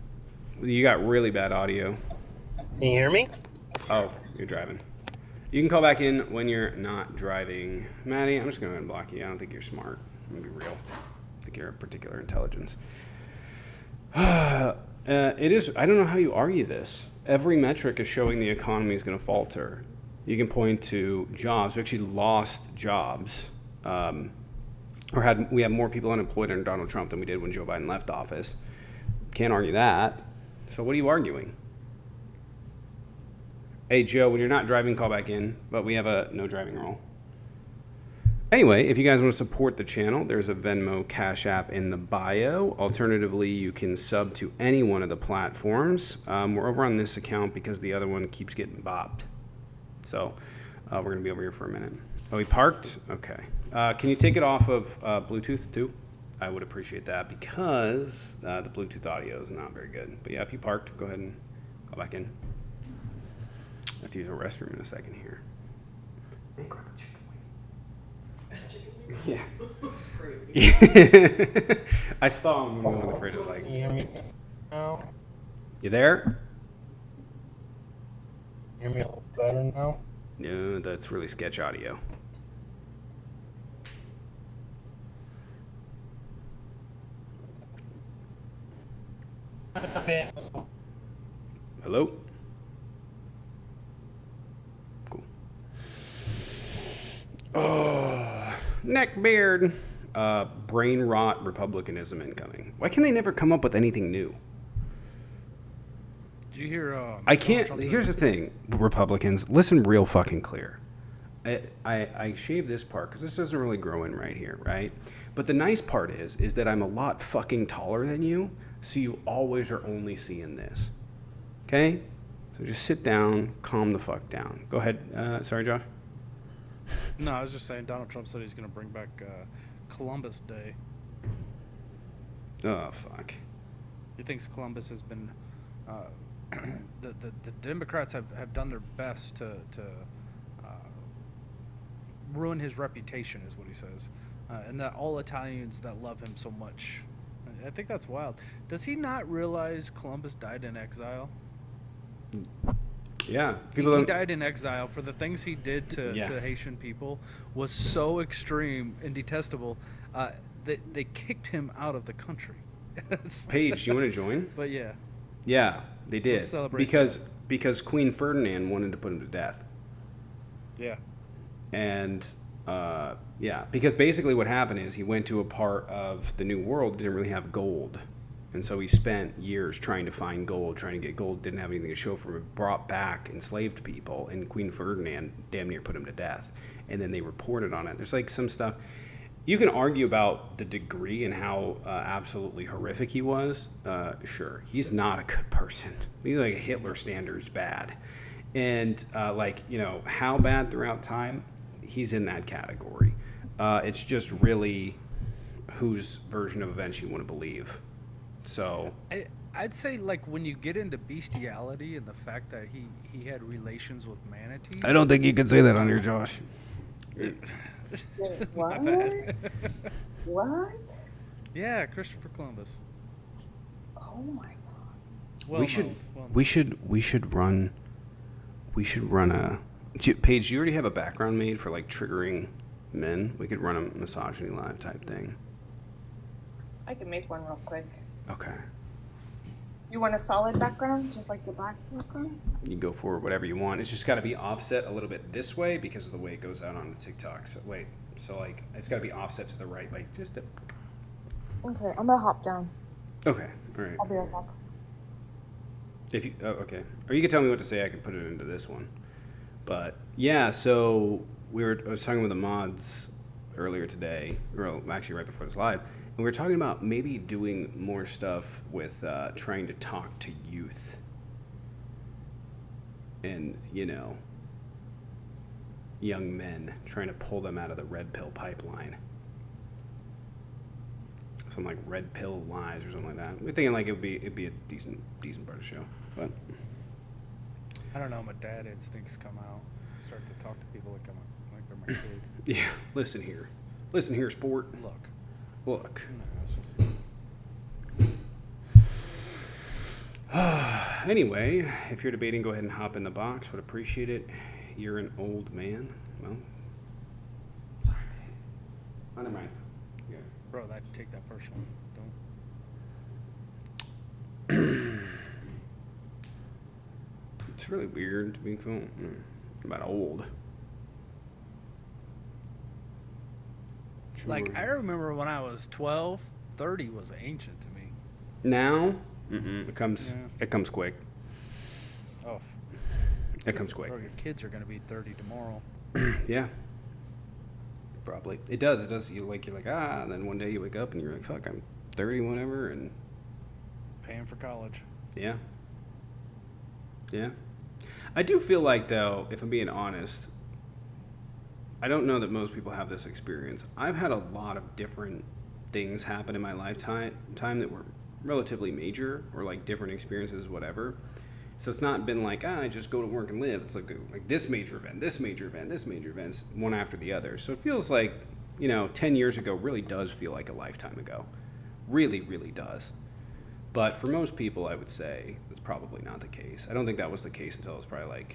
You got really bad audio. Can you hear me? Oh, you're driving. You can call back in when you're not driving. Maddie, I'm just going to unblock you. I don't think you're smart. I'm going to be real. I think you're a particular intelligence. It is, I don't know how you argue this. Every metric is showing the economy is going to falter. You can point to jobs. We actually lost jobs. We have more people unemployed under Donald Trump than we did when Joe Biden left office. Can't argue that. So what are you arguing? Hey, Joe, when you're not driving, call back in, but we have a no driving rule. Anyway, if you guys want to support the channel, there's a Venmo Cash App in the bio. Alternatively, you can sub to any one of the platforms. We're over on this account because the other one keeps getting bopped. So we're going to be over here for a minute. Oh, we parked? Okay. Can you take it off of Bluetooth too? I would appreciate that because the Bluetooth audio is not very good. But yeah, if you parked, go ahead and call back in. I have to use a restroom in a second here. Hey, grab a chicken wing. Yeah. I saw him when we went in the fridge. I was like, Can you hear me now? you there? Hear me a little better now? No, that's really sketch audio. Hello? Cool. Oh, neck beard. Brain rot republicanism incoming. Why can they never come up with anything new? Did you hear? I can't. Here's the thing, Republicans, listen real fucking clear. I shave this part because this doesn't really grow in right here, right? But the nice part is that I'm a lot fucking taller than you, so you always are only seeing this. Okay? So just sit down, calm the fuck down. Go ahead. Sorry, Josh. No, I was just saying Donald Trump said he's going to bring back Columbus Day. Oh fuck. He thinks Columbus has been the Democrats have done their best to ruin his reputation, is what he says, and that all Italians that love him so much. I think that's wild. Does he not realize Columbus died in exile? Yeah, He don't- died in exile for the things he did to Haitian people was so extreme and detestable that they kicked him out of the country. Paige, do you want to join? But yeah, Yeah, they did. Let's celebrate because Queen Ferdinand wanted to put him to death. yeah. And because basically what happened is he went to a part of the New World that didn't really have gold. And so he spent years trying to find gold, trying to get gold, didn't have anything to show for it, brought back enslaved people, and Queen Ferdinand damn near put him to death. And then they reported on it. There's like some stuff. You can argue about the degree and how absolutely horrific he was. Sure, he's not a good person. He's like Hitler standards bad. And how bad throughout time, he's in that category. It's just really whose version of events you want to believe. So I'd say, like, when you get into bestiality and the fact that he had relations with manatees. I don't think you can say that on here, Josh. Wait, what? What? Yeah, Christopher Columbus. Oh my god. Well, we should run a Paige, do you already have a background made for like triggering men? We could run a misogyny live type thing. I can make one real quick. Okay. You want a solid background, just like the black background? You can go for whatever you want. It's just got to be offset a little bit this way because of the way it goes out on the TikTok. So like it's got to be offset to the right, like just a... Okay, I'm gonna hop down. Okay, all right. I'll be right back. If you okay, or you can tell me what to say. I can put it into this one. But yeah, so I was talking with the mods earlier today, or actually right before this live, and we were talking about maybe doing more stuff with trying to talk to youth, and young men, trying to pull them out of the red pill pipeline. Some like red pill lies or something like that. We're thinking like it'd be a decent part of the show, but. I don't know. My dad instincts come out. Start to talk to people like they're my kid. Yeah, listen here, sport. Look. No, it's just... Anyway, if you're debating, go ahead and hop in the box. Would appreciate it. You're an old man. Well, sorry. Oh, never mind. Yeah. Bro, take that personally. Don't. It's really weird to be about old. Like, I remember when I was 12, 30 was ancient to me. Now, it comes quick. Oh. It comes quick. Bro, your kids are going to be 30 tomorrow. Yeah. Probably. It does. You're like, and then one day you wake up and you're like, fuck, I'm 30, whatever, and... Paying for college. Yeah. Yeah. I do feel like, though, if I'm being honest, I don't know that most people have this experience. I've had a lot of different things happen in my lifetime that were relatively major, or like different experiences, whatever. So it's not been like, I just go to work and live. It's like this major event, this major event, this major events, one after the other. So it feels like, 10 years ago really does feel like a lifetime ago. Really, really does. But for most people, I would say that's probably not the case. I don't think that was the case until I was probably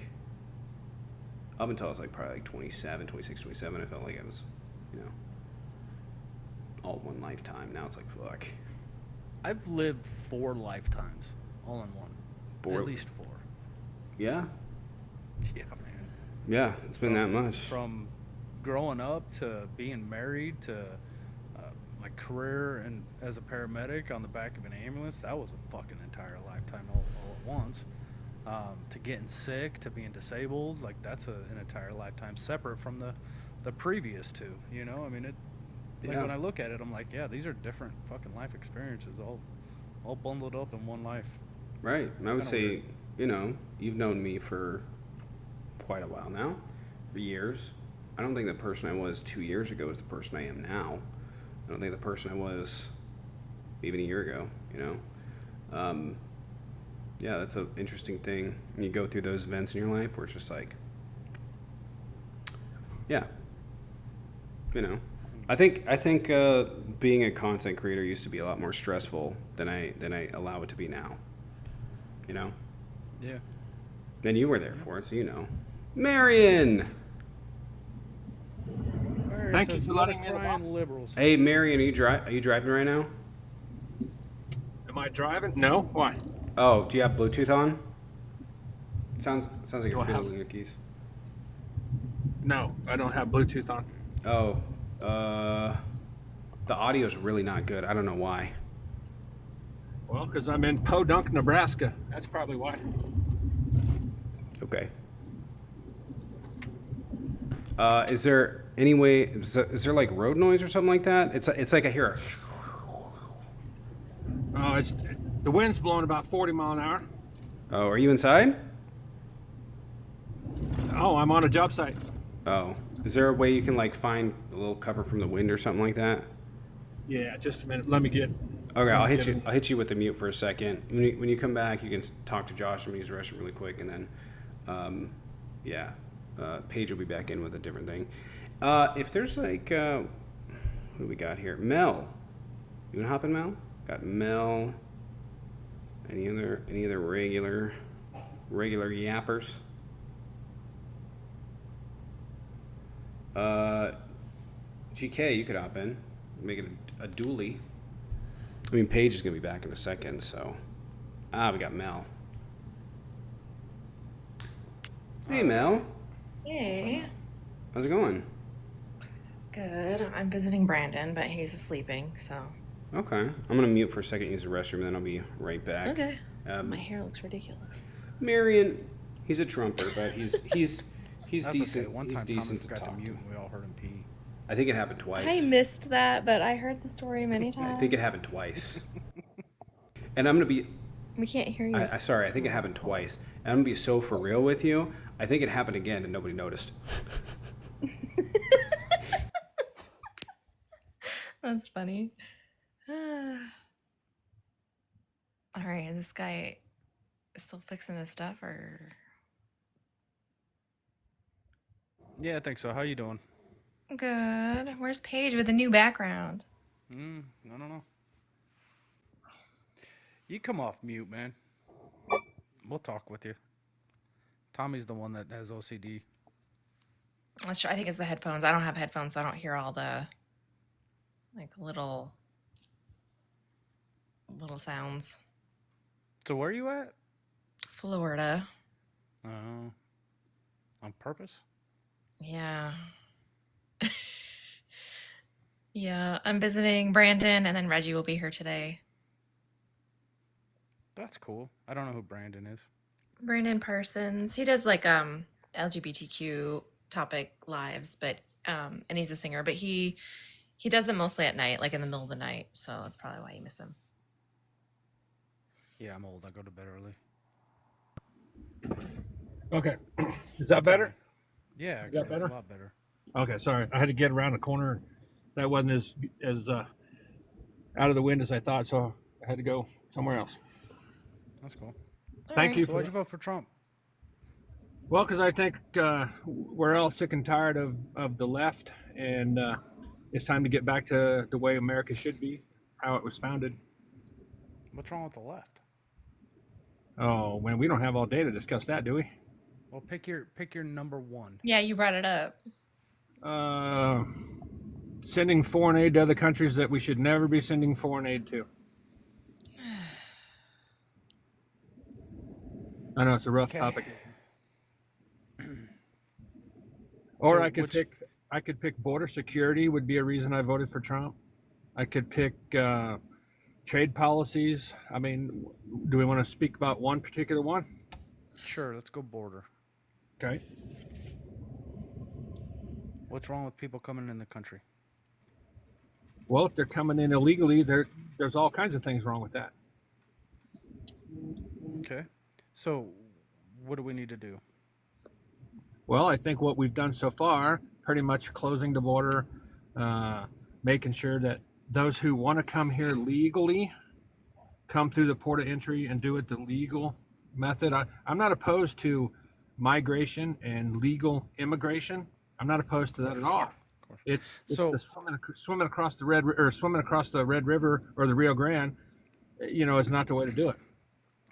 up until I was probably 27, 26, 27. I felt like I was, all one lifetime. Now it's like, fuck. I've lived 4 lifetimes, all in one. 4? At least 4. Yeah? Yeah, man. Yeah, it's been that much. From growing up to being married to my career and as a paramedic on the back of an ambulance, that was a fucking entire lifetime all at once. To getting sick, to being disabled, like that's an entire lifetime separate from the previous 2. I mean, when I look at it, I'm like, yeah, these are different fucking life experiences, all bundled up in one life. Right, and I would say, you've known me for quite a while now, for years. I don't think the person I was 2 years ago is the person I am now. I don't think the person I was even a year ago, Yeah, that's an interesting thing. And you go through those events in your life where it's just like, yeah, you know, I think being a content creator used to be a lot more stressful than I allow it to be now. You know, Yeah. and you were there for it, so you know. Marion, Thank you for letting me in. Crying liberals. hey Marion, are you driving right now? Am I driving? No. Why? Oh, do you have Bluetooth on? Sounds like Do you're I have- fiddling your keys. No, I don't have Bluetooth on. Oh, the audio's really not good. I don't know why. Well, because I'm in Podunk, Nebraska. That's probably why. Okay. Is there any way? Is there like road noise or something like that? It's like I hear a. Oh, it's the wind's blowing about 40 mile an hour. Oh, are you inside? Oh, I'm on a job site. Oh, is there a way you can like find a little cover from the wind or something like that? Yeah, just a minute. Let me get. Okay, I'll hit you. I'll hit you with the mute for a second. When you come back, you can talk to Josh. I'm gonna use the restroom really quick, and then, yeah, Paige will be back in with a different thing. If there's like, who do we got here? Mel, you wanna hop in, Mel? Got Mel. Any other regular yappers? GK, you could hop in, make it a dually. I mean, Paige is gonna be back in a second, so. We got Mel. Hey, Mel. Hey, How's it going? good. I'm visiting Brandon, but he's sleeping, so. Okay. I'm gonna mute for a second, use the restroom, then I'll be right back. Okay. My hair looks ridiculous. Marion, he's a trumper, but he's That's decent. Okay. One he's time Tommy decent to forgot talk to mute to. and we all heard him pee. I think it happened twice. I missed that, but I heard the story many times. I think it happened twice. And I'm gonna be. We can't hear you. Sorry, I think it happened twice. And I'm gonna be so for real with you. I think it happened again and nobody noticed. That's funny. All right, is this guy still fixing his stuff, or? Yeah, I think so. How you doing? Good. Where's Paige with a new background? I don't know. You come off mute, man. We'll talk with you. Tommy's the one that has OCD. That's true. I think it's the headphones. I don't have headphones, so I don't hear all the like little sounds. So where are you at? Florida. Oh, on purpose? Yeah. Yeah, I'm visiting Brandon, and then Reggie will be here today. That's cool. I don't know who Brandon is. Brandon Parsons. He does like LGBTQ topic lives, but and he's a singer, but he does them mostly at night, like in the middle of the night. So that's probably why you miss him. Yeah, I'm old. I go to bed early. Okay. Is that better? Yeah, Is actually, that it's a better? lot better. Okay, sorry. I had to get around the corner. That wasn't as out of the wind as I thought, so I had to go somewhere else. That's cool. Thank you So for why'd you vote for Trump? Well, because I think we're all sick and tired of the left, and it's time to get back to the way America should be, how it was founded. What's wrong with the left? Oh, man, we don't have all day to discuss that, do we? Well, pick your number one. Yeah, you brought it up. Sending foreign aid to other countries that we should never be sending foreign aid to. I know it's a rough topic. Or So I could pick border security would be a reason I voted for Trump. I could pick trade policies. I mean, do we want to speak about one particular one? Sure, let's go border. Okay. What's wrong with people coming in the country? Well, if they're coming in illegally, there's all kinds of things wrong with that. Okay. So, what do we need to do? Well, I think what we've done so far, pretty much closing the border, making sure that those who want to come here legally come through the port of entry and do it the legal method. I'm not opposed to migration and legal immigration. I'm not opposed to that at all. It's So the swimming across the swimming across the Red River or the Rio Grande, is not the way to do it.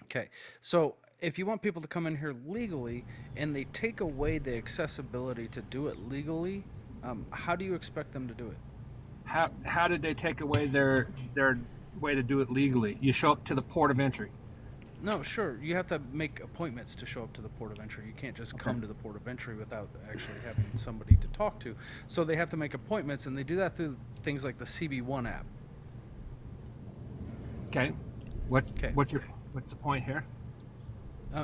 okay, so if you want people to come in here legally and they take away the accessibility to do it legally, how do you expect them to do it? How did they take away their way to do it legally? You show up to the port of entry. No, sure. You have to make appointments to show up to the port of entry. You can't just come to the port of entry without actually having somebody to talk to. So they have to make appointments, and they do that through things like the CB1 app. Okay. What's the point here?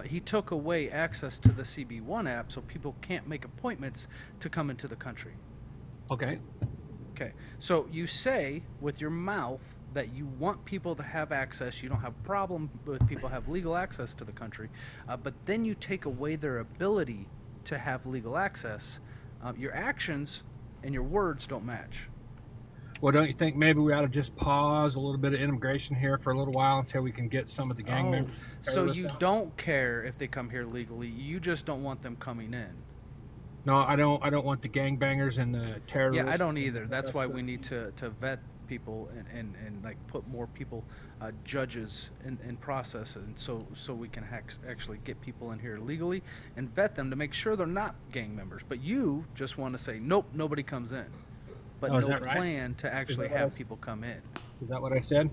He took away access to the CB1 app, so people can't make appointments to come into the country. Okay. Okay. So you say with your mouth that you want people to have access. You don't have a problem with people have legal access to the country, but then you take away their ability to have legal access. Your actions and your words don't match. Well, don't you think maybe we ought to just pause a little bit of immigration here for a little while until we can get some of the gang members? So you don't care if they come here legally. You just don't want them coming in. No, I don't want the gangbangers and the terrorists. Yeah, I don't either. That's why we need to vet people and like put more people, judges in process, and so we can actually get people in here legally and vet them to make sure they're not gang members. But you just want to say nope, nobody comes in, but no plan to actually have people come in. Is that what I said?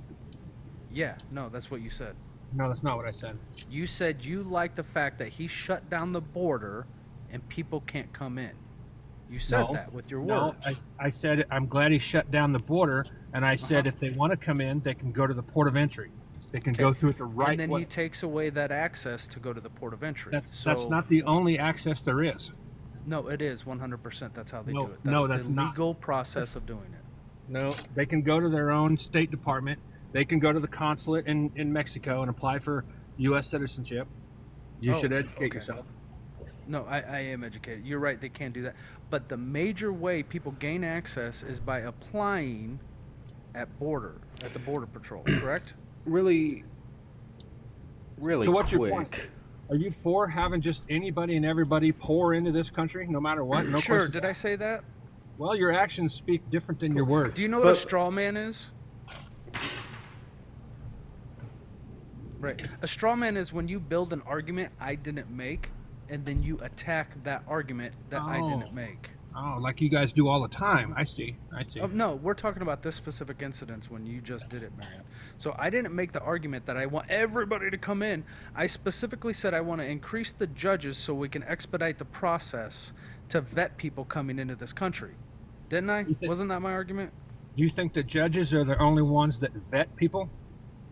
Yeah, no, that's what you said. No, that's not what I said. You said you like the fact that he shut down the border and people can't come in. You said that with your words. No, I said I'm glad he shut down the border, and I said if they want to come in, they can go to the port of entry. They can go through it the right way. And then he takes away that access to go to the port of entry. That's not the only access there is. No, it is 100%. That's how they do it. That's the not. legal process of doing it. No, they can go to their own State Department. They can go to the consulate in Mexico and apply for U.S. citizenship. You should educate yourself. No, I am educated. You're right. They can't do that. But the major way people gain access is by applying at the border patrol. Correct? Really So what's quick. your point? Are you for having just anybody and everybody pour into this country, no matter what? No Sure. questions Did I say that? Well, your actions speak different than your words. Do you know what a straw man is? Right. A straw man is when you build an argument I didn't make, and then you attack that argument that I didn't make. Oh, like you guys do all the time. I see. No, we're talking about this specific incident when you just did it, Marion. So I didn't make the argument that I want everybody to come in. I specifically said I want to increase the judges so we can expedite the process to vet people coming into this country. Didn't I? Wasn't that my argument? Do you think the judges are the only ones that vet people?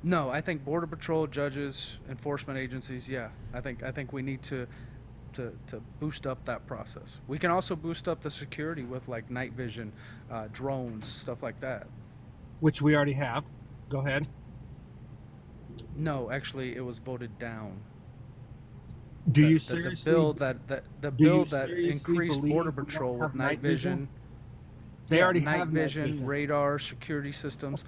No, I think Border Patrol, judges, enforcement agencies, yeah. I think we need to boost up that process. We can also boost up the security with like night vision, drones, stuff like that. Which we already have. Go ahead. No, actually, it was voted down. Do you seriously? The bill that increased Border Patrol with night vision. They already night have vision, radar, security systems.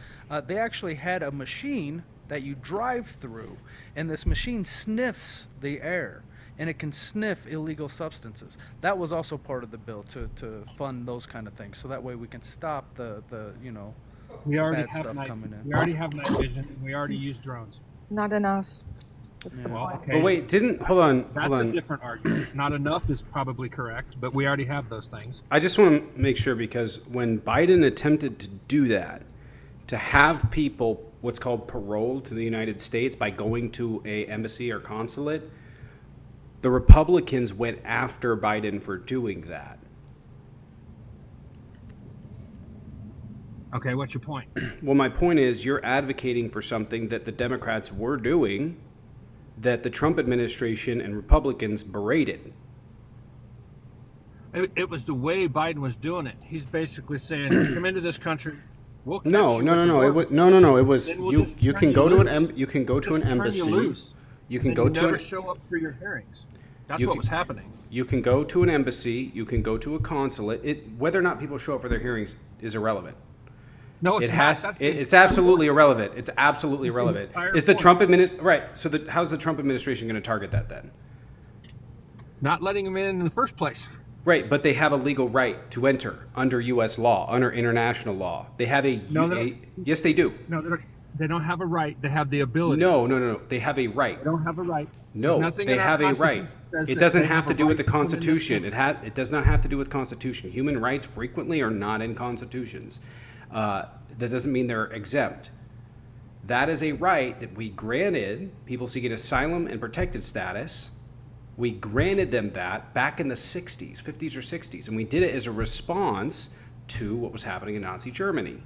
They actually had a machine that you drive through, and this machine sniffs the air, and it can sniff illegal substances. That was also part of the bill to fund those kind of things, so that way we can stop the bad stuff coming in. We already have night vision, and we already use drones. Not enough. That's the point. Okay. But wait, hold on. That's a different argument. Not enough is probably correct, but we already have those things. I just want to make sure, because when Biden attempted to do that, to have people what's called paroled to the United States by going to a embassy or consulate, the Republicans went after Biden for doing that. Okay, what's your point? Well, my point is you're advocating for something that the Democrats were doing that the Trump administration and Republicans berated. It was the way Biden was doing it. He's basically saying, "Come into this country, we'll catch you No. at the It border. was no. It was Then we'll you. just You turn can you go to loose. an you can go to an Just turn you embassy. loose. You can Then go you to never an show up for your hearings. That's You what can- was happening. you can go to an embassy. You can go to a consulate. Whether or not people show up for their hearings is irrelevant. No, it's It not. has. That's It's absolutely irrelevant. It's absolutely irrelevant. entire Is the point. Trump right? So how's the Trump administration going to target that then? not letting them in the first place. Right, but they have a legal right to enter under U.S. law, under international law. They have yes, they do. No, they don't have a right. They have the ability. No. They have a right. They don't have a right. No, There's nothing they in our have a right. Constitution that says It that doesn't they have to a do with the right to come in this Constitution. country. It does not have to do with Constitution. Human rights frequently are not in constitutions. That doesn't mean they're exempt. That is a right that we granted people seeking asylum and protected status. We granted them that back in the 60s, 50s or 60s, and we did it as a response to what was happening in Nazi Germany.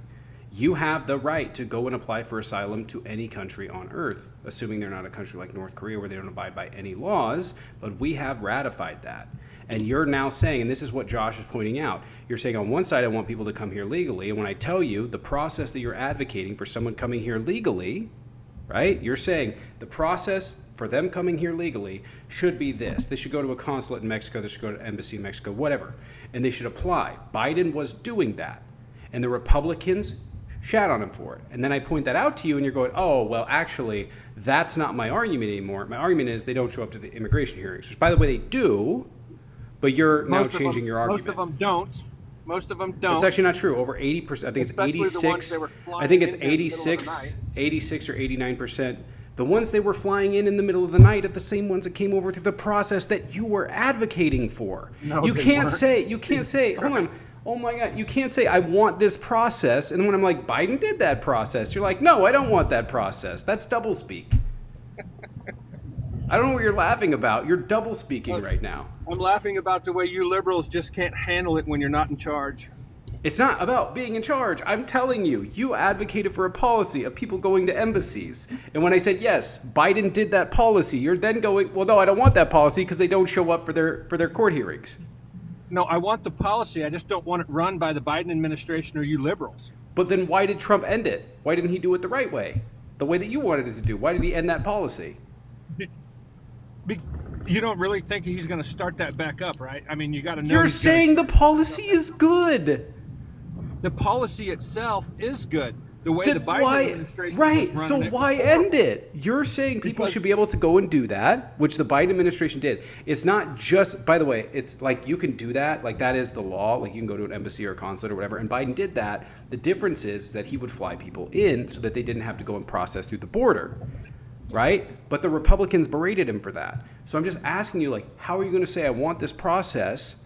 You have the right to go and apply for asylum to any country on earth, assuming they're not a country like North Korea where they don't abide by any laws, but we have ratified that. And you're now saying, and this is what Josh is pointing out, you're saying on one side, I want people to come here legally, and when I tell you the process that you're advocating for someone coming here legally, right, you're saying the process for them coming here legally should be this. They should go to a consulate in Mexico, they should go to an embassy in Mexico, whatever, and they should apply. Biden was doing that, and the Republicans shat on him for it. And then I point that out to you, and you're going, oh, well, actually, that's not my argument anymore. My argument is they don't show up to the immigration hearings, which, by the way, they do, but you're now changing your argument. Most of them don't. Most of them don't. It's actually not true. Over 80%, I think Especially it's the ones 86. that were flying I think it's in in the middle of the 86 or 89%. The ones they were flying in the middle of the night are the same ones that came over through the process that you were advocating for. No, you they can't weren't. say, hold on. Oh my God, you can't say, I want this process. And when I'm like, Biden did that process, you're like, no, I don't want that process. That's doublespeak. I don't know what you're laughing about. You're double speaking right now. I'm laughing about the way you liberals just can't handle it when you're not in charge. It's not about being in charge. I'm telling you, you advocated for a policy of people going to embassies. And when I said, yes, Biden did that policy, you're then going, well, no, I don't want that policy because they don't show up for their court hearings. No, I want the policy. I just don't want it run by the Biden administration or you liberals. But then why did Trump end it? Why didn't he do it the right way? The way that you wanted it to do? Why did he end that policy? You don't really think he's going to start that back up, right? I mean, you got to know. You're saying the policy is good. The policy itself is good. The way the Biden administration right? was So running it why was end it? You're saying people Because- should be able to go and do that, which the Biden administration did. It's not just, by the way, it's like you can do that, like that is the law, like you can go to an embassy or a consulate or whatever, and Biden did that. The difference is that he would fly people in so that they didn't have to go and process through the border, right? But the Republicans berated him for that. So I'm just asking you, like, how are you going to say, I want this process,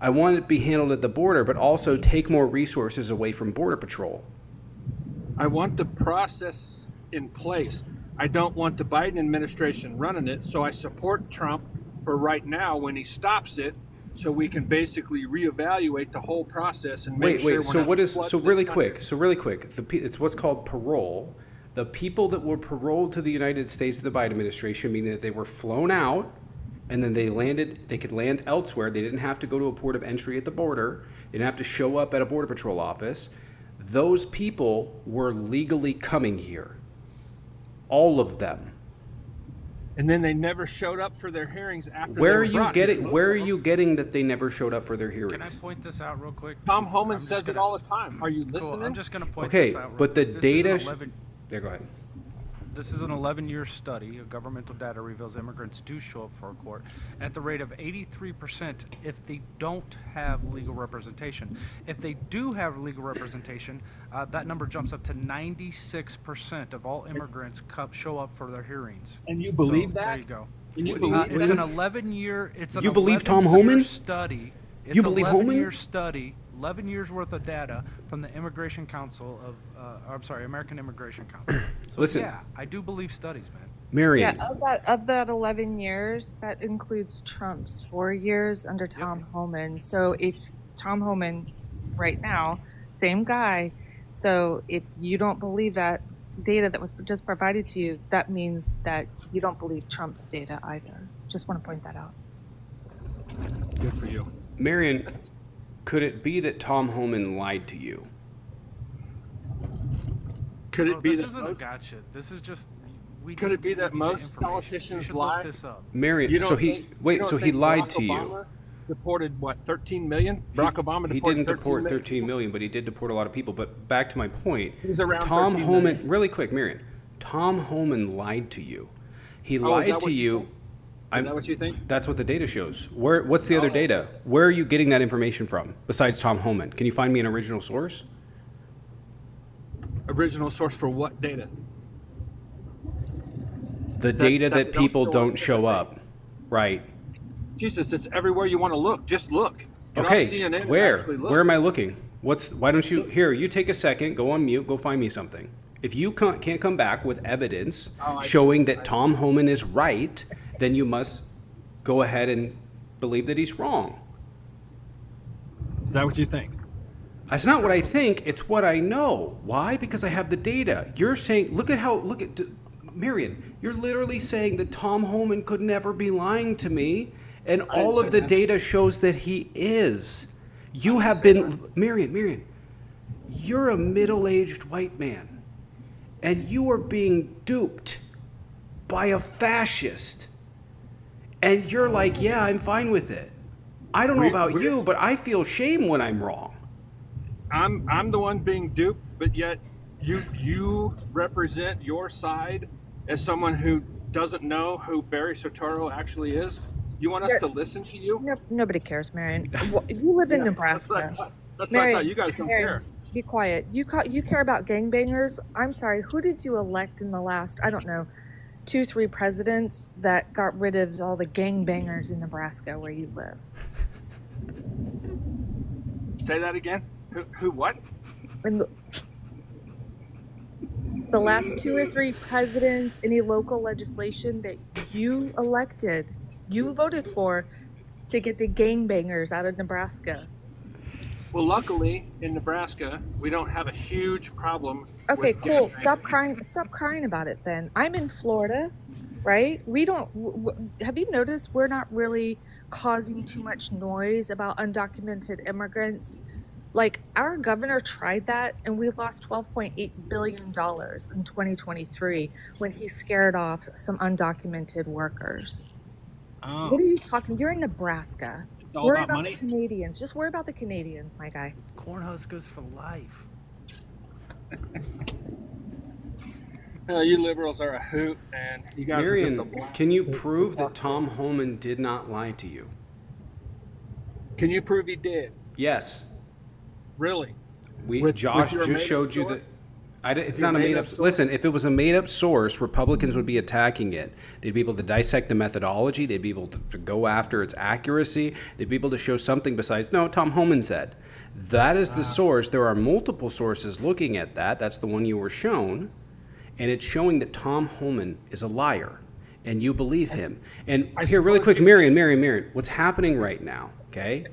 I want it to be handled at the border, but also take more resources away from Border Patrol? I want the process in place. I don't want the Biden administration running it, so I support Trump for right now when he stops it, so we can basically reevaluate the whole process and make sure we're So not what is flooding so this really country. quick? It's what's called parole. The people that were paroled to the United States to the Biden administration, meaning that they were flown out and then they could land elsewhere. They didn't have to go to a port of entry at the border. They didn't have to show up at a Border Patrol office. Those people were legally coming here. All of them. And then they never showed up for their hearings after. Where they are were you brought getting? here. Where are you getting that they never showed up for their hearings? Can I point this out real quick? Tom I'm Homan just says it gonna- all the time. Are you listening? Cool. I'm just going to point Okay, this out. real but the quick. data. This Go ahead. This is an 11-year study. Governmental data reveals immigrants do show up for a court at the rate of 83% if they don't have legal representation. If they do have legal representation, that number jumps up to 96% of all immigrants show up for their hearings. And you believe So, that? There you go. And you believe It's that? an 11-year. It's an You believe Tom 11-year Homan? study. It's You believe an 11-year Homan? study. 11 years worth of data from the Immigration Council of, American Immigration Council. So Listen. yeah, I do believe studies, man. Marion. Yeah, of that 11 years, that includes Trump's 4 years under Tom Homan. So if Tom Homan, right now, same guy. So if you don't believe that data that was just provided to you, that means that you don't believe Trump's data either. Just want to point that out. Good for you. Marion, could it be that Tom Homan lied to you? Could Bro, it be this that isn't most, gotcha. This is just. We Could need it be to that give you the most information. politicians You should lie? Look this up. Marion, You so don't he think- wait, you don't so he think lied Barack to you. Obama- deported what, 13 million? Barack Obama He deported didn't deport 13 13 million, but he did deport a lot of people. But back to my point, He's around Tom 13 Homan, million. really quick, Marion, Tom Homan lied to you. He Oh, is that lied to what you. think? Is that what you think? That's what the data shows. What's the other data? Where are you getting that information from besides Tom Homan? Can you find me an original source? Original source for what data? The data that that don't people show don't up show up. Right. Jesus, it's everywhere you want to look. Just look. Get Okay. off CNN and Where? actually look. Where am I looking? Why don't you, here, you take a second, go on mute, go find me something. If you can't come back with evidence showing that Tom Homan is right, then you must go ahead and believe that he's wrong. Is that what you think? That's not what I think, it's what I know. Why? Because I have the data. You're saying, look at Marion, you're literally saying that Tom Homan could never be lying to me, and all of the data shows that he is. You have been, Marion, you're a middle-aged white man, and you are being duped by a fascist. And you're like, yeah, I'm fine with it. I don't know about you, but I feel shame when I'm wrong. I'm the one being duped, but yet you represent your side as someone who doesn't know who Barry Soetoro actually is. You want us to listen to you? No, nobody cares, Marion. You live in Nebraska. That's what I thought. You guys don't Marion, care. Be quiet. You care about gangbangers. I'm sorry. Who did you elect in the last, I don't know, 2-3 presidents that got rid of all the gangbangers in Nebraska where you live? Say that again. Who what? In the last 2 or 3 presidents, any local legislation that you elected, you voted for to get the gangbangers out of Nebraska. Well, luckily in Nebraska, we don't have a huge problem. Okay, with cool. gangbanging. Stop crying about it then. I'm in Florida, right? We don't, have you noticed we're not really causing too much noise about undocumented immigrants? Like, our governor tried that and we lost $12.8 billion in 2023 when he scared off some undocumented workers. Oh. What are you talking? You're in Nebraska. It's all Worry about about money? the Canadians. Just worry about the Canadians, my guy. Cornhuskers for life. You liberals are a hoot, and you guys are just a Marion, black. can you prove that Tom Homan did not lie to you? Can you prove he did? Yes. Really? Josh your just made-up showed you source? that. It's Your not a made-up made-up. source? Listen, if it was a made-up source, Republicans would be attacking it. They'd be able to dissect the methodology. They'd be able to go after its accuracy. They'd be able to show something besides, no, Tom Homan said. That is the source. There are multiple sources looking at that. That's the one you were shown. And it's showing that Tom Homan is a liar. And you believe him. And here, really quick, Marion, what's happening right now, okay?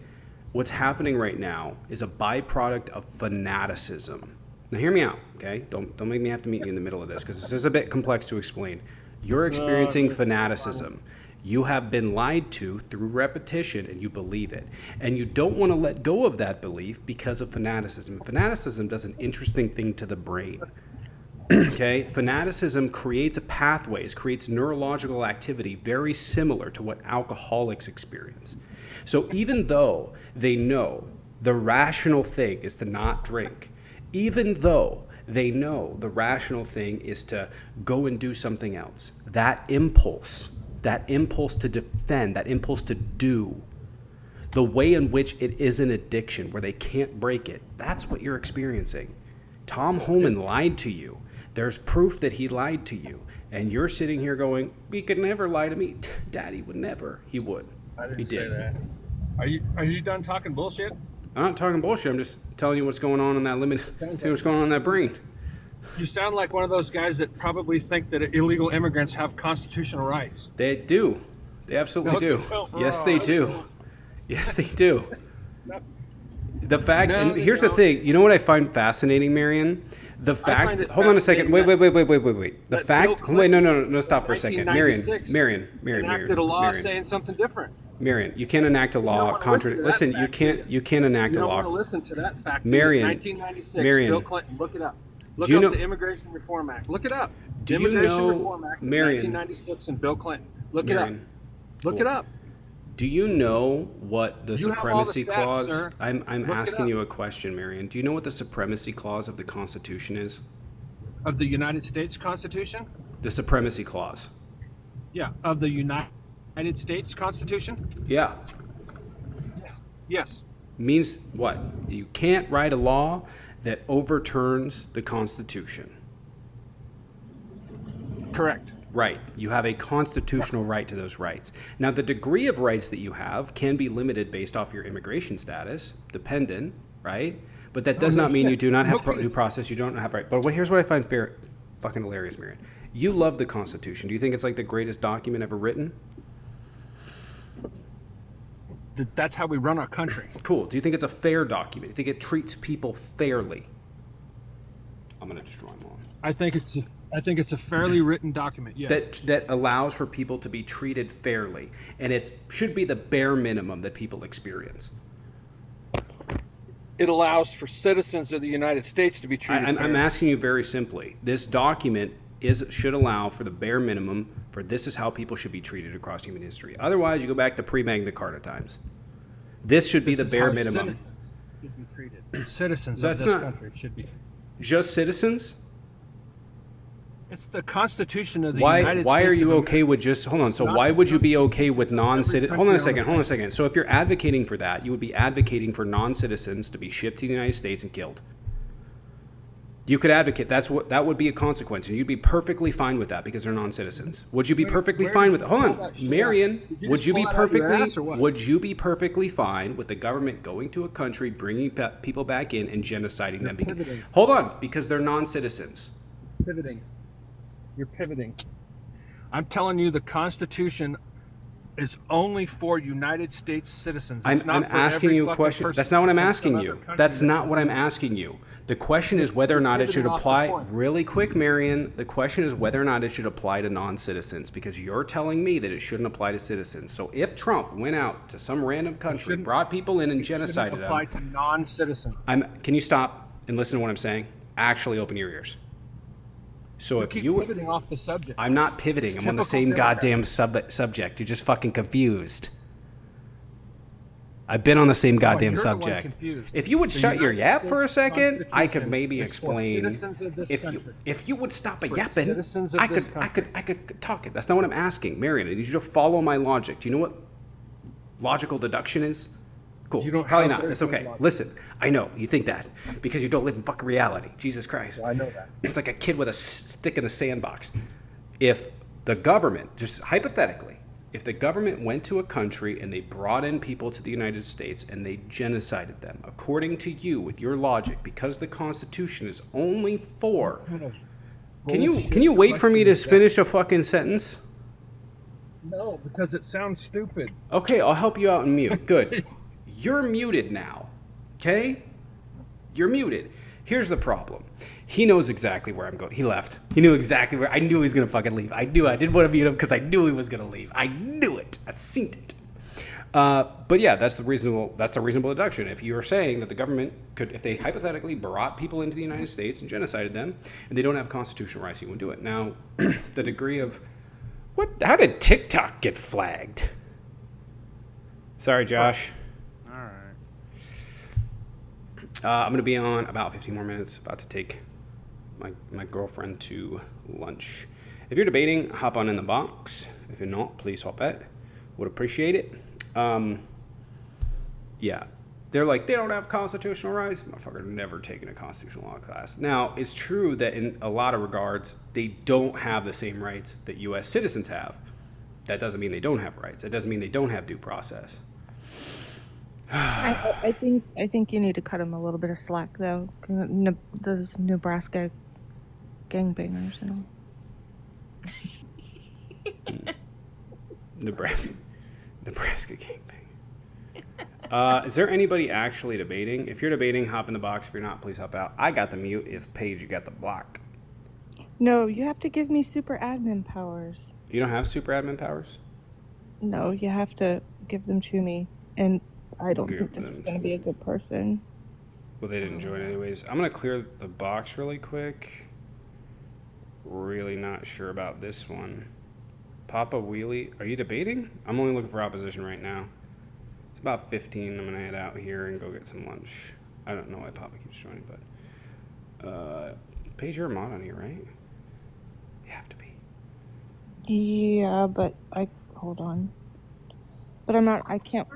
What's happening right now is a byproduct of fanaticism. Now hear me out, okay? Don't make me have to meet you in the middle of this, because this is a bit complex to explain. You're experiencing fanaticism. You have been lied to through repetition, and you believe it. And you don't want to let go of that belief because of fanaticism. Fanaticism does an interesting thing to the brain. Okay? Fanaticism creates pathways, creates neurological activity very similar to what alcoholics experience. So even though they know the rational thing is to not drink, even though they know the rational thing is to go and do something else, that impulse to defend, that impulse to do, the way in which it is an addiction where they can't break it, that's what you're experiencing. Tom Homan lied to you. There's proof that he lied to you. And you're sitting here going, he could never lie to me. Daddy would never. He would. I didn't He say did. that. Are you done talking bullshit? I'm not talking bullshit. I'm just telling you what's going on in that what's going on in that brain. You sound like one of those guys that probably think that illegal immigrants have constitutional rights. They do. They absolutely do. Yes, they do. Yes, they do. The fact, and here's the thing. You know what I find fascinating, Marion? The fact. Hold on a second. Wait. The fact. Wait, no. Stop for a second, Marion. Enacted a law saying something different. Marion, you can't enact a law contrary. Listen, you can't enact a law. You don't want to listen to that fact. Marion, 1996. Marion, Bill Clinton. Look it up. Look do you up know, the Immigration Reform Act. Look it up. Do the you Immigration know, Reform Act, Marion, 1996, and Bill Clinton. Look Marion, it up. Look it up. Do you know what the You have all the supremacy stats, clause? sir. I'm Look it asking up. you a question, Marion. Do you know what the supremacy clause of the Constitution is? Of the United States Constitution? The supremacy clause. Yeah, of the United States Constitution? Yeah. Yes. Means what? You can't write a law that overturns the Constitution. Correct. Right. You have a constitutional right to those rights. Now, the degree of rights that you have can be limited based off your immigration status, dependent, right? But that does not mean you do not have due process. You don't have right. But here's what I find fucking hilarious, Marion. You love the Constitution. Do you think it's like the greatest document ever written? That's how we run our country. Cool. Do you think it's a fair document? Do you think it treats people fairly? I'm gonna destroy them all. I think it's a fairly written document. Yes. That allows for people to be treated fairly, and it should be the bare minimum that people experience. It allows for citizens of the United States to be treated fairly. I'm asking you very simply. This document should allow for the bare minimum for this is how people should be treated across human history. Otherwise, you go back to pre-Magna Carta times. This should be the bare minimum. Citizens should be treated. The citizens That's of this not- country should be. Just citizens? It's the Constitution of the United States. Why are you of okay with just hold on? It's So not why the would you be okay Constitution with of every non-citizens? Hold on a country second. on Hold on a the second. So if you're advocating for that, you would be advocating for non-citizens to be shipped to the United States and killed. You could advocate. That would be a consequence, and you'd be perfectly fine with that because they're non-citizens. Would you be perfectly where fine did with? you Hold pull on, that shit Marion. out? Did you Would just you be pull it out of your perfectly? ass or what? Would you be perfectly fine with the government going to a country, bringing people back in, and genociding them? Because, pivoting. hold on, because they're non-citizens. Pivoting. You're pivoting. I'm telling you, the Constitution is only for United States citizens. It's I'm not for asking every you a fucking question. person That's not what I'm from some asking other you. country That's that- not what I'm asking you. The question is whether or not it should pivoting off the apply. point. Really quick, Marion. The question is whether or not it should apply to non-citizens because you're telling me that it shouldn't apply to citizens. So if Trump went out to some random country, brought people in and It shouldn't genocided apply them, to non-citizens. can you stop and listen to what I'm saying? Actually, open your ears. So You if keep you, pivoting off the subject. I'm not pivoting. It's I'm on the typical same Democrat. goddamn subject. You're just fucking confused. I've been on the same goddamn you're the one subject. confused. If you would The shut your United yap for a States second, I could Constitution maybe is for explain. citizens of this country. If you would stop a For yapping, citizens of I this could talk it. That's not what I'm asking, Marion. I need you to follow my logic. Do you know what logical deduction is? Cool. You don't Probably have not. That's very okay. good logic. Listen, I know you think that because you don't live in fucking reality. Jesus Christ. I know that. It's like a kid with a stick in the sandbox. If the government, just hypothetically, if the government went to a country and they brought in people to the United States and they genocided them, according to you, with your logic, because the Constitution is only for. Can you wait for me to finish a fucking sentence? No, because it sounds stupid. Okay, I'll help you out and mute. Good. You're muted now. Okay? You're muted. Here's the problem. He knows exactly where I'm going. He left. He knew exactly where. I knew he was going to fucking leave. I knew. I didn't want to mute him because I knew he was going to leave. I knew it. I seen it. But yeah, that's the reasonable deduction. If you are saying that the government could, if they hypothetically brought people into the United States and genocided them, and they don't have constitutional rights, you wouldn't do it. Now, the degree of what? How did TikTok get flagged? Sorry, Josh. All right. I'm going to be on about 15 more minutes. About to take my girlfriend to lunch. If you're debating, hop on in the box. If you're not, please hop at. Would appreciate it. Yeah. They're like, they don't have constitutional rights. Motherfucker, never taken a constitutional law class. Now, it's true that in a lot of regards, they don't have the same rights that U.S. citizens have. That doesn't mean they don't have rights. That doesn't mean they don't have due process. I think you need to cut him a little bit of slack, though. Those Nebraska gangbangers and all. Nebraska gangbang. Is there anybody actually debating? If you're debating, hop in the box. If you're not, please hop out. I got the mute. If Paige, you got the block. No, you have to give me super admin powers. You don't have super admin powers? No, you have to give them to me. And I don't Give think this them is to going to be a good person. Well, they didn't join anyways. I'm going to clear the box really quick. Really not sure about this one. Papa Wheelie, are you debating? I'm only looking for opposition right now. It's about 15. I'm gonna head out here and go get some lunch. I don't know why Papa keeps joining, but Paige, you're a mod on here, right? You have to be. Yeah, but hold on. But I'm not. I can't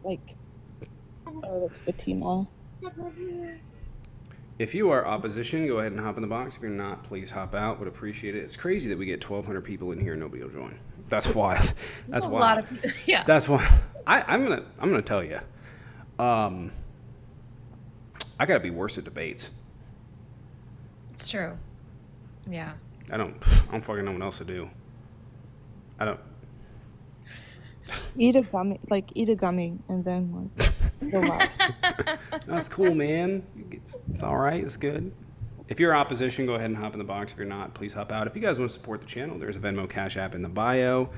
like. Oh, that's Fatima. If you are opposition, go ahead and hop in the box. If you're not, please hop out. Would appreciate it. It's crazy that we get 1,200 people in here and nobody will join. That's wild. That's a wild. lot of people. Yeah. That's why I'm gonna tell you. I gotta be worse at debates. It's true. Yeah. I don't fucking know what else to do. I don't. Eat a gummy, and then like go out. That's cool, man. It's all right. It's good. If you're opposition, go ahead and hop in the box. If you're not, please hop out. If you guys want to support the channel, there's a Venmo Cash App in the bio.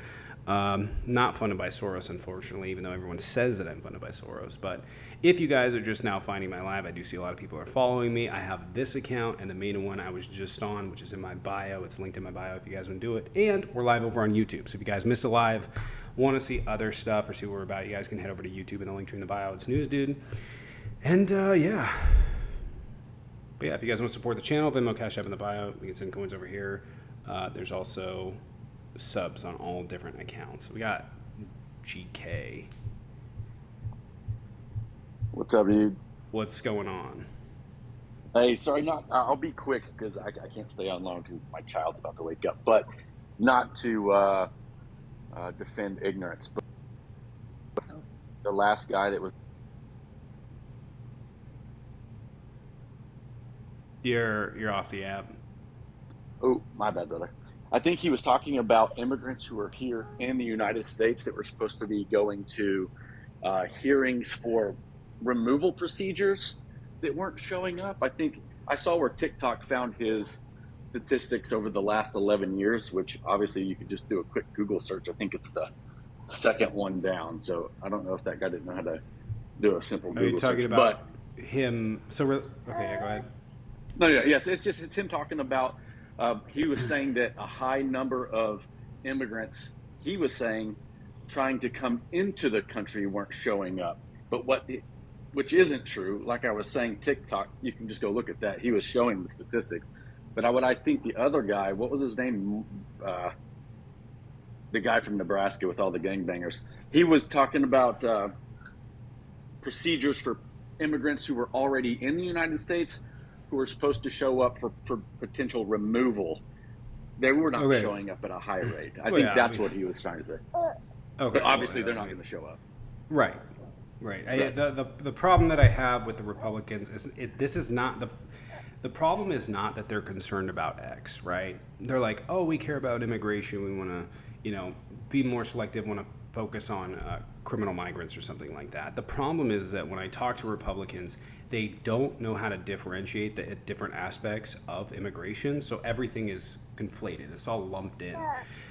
Not funded by Soros, unfortunately, even though everyone says that I'm funded by Soros. But if you guys are just now finding my live, I do see a lot of people are following me. I have this account and the main one I was just on, which is in my bio. It's linked in my bio if you guys want to do it. And we're live over on YouTube. So if you guys missed a live, want to see other stuff or see what we're about, you guys can head over to YouTube and the link tree in the bio. It's News Dude. And yeah. But yeah, if you guys want to support the channel, Venmo Cash App in the bio. We can send coins over here. There's also subs on all different accounts. We got GK. What's up, dude? What's going on? Hey, sorry, I'll be quick because I can't stay on long because my child's about to wake up. But not to defend ignorance, but the last guy that was. You're off the app. Oh, my bad, brother. I think he was talking about immigrants who are here in the United States that were supposed to be going to hearings for removal procedures that weren't showing up. I think I saw where TikTok found his statistics over the last 11 years, which obviously you could just do a quick Google search. I think it's the second one down. So I don't know if that guy didn't know how to do a simple Google search. Are you talking about him? So okay, yeah, go ahead. No, yeah, yes, it's him talking about. He was saying that a high number of immigrants, he was saying, trying to come into the country weren't showing up. But which isn't true. Like I was saying, TikTok, you can just go look at that. He was showing the statistics. But I think the other guy, what was his name? The guy from Nebraska with all the gangbangers. He was talking about procedures for immigrants who were already in the United States who were supposed to show up for potential removal. They were not showing up at a high rate. I think that's what he was trying to say. Okay, but obviously they're not going to show up. Right. The problem that I have with the Republicans is this is not the problem is not that they're concerned about X, right? They're like, oh, we care about immigration. We want to, be more selective. Want to focus on criminal migrants or something like that. The problem is that when I talk to Republicans, they don't know how to differentiate the different aspects of immigration. So everything is conflated. It's all lumped in.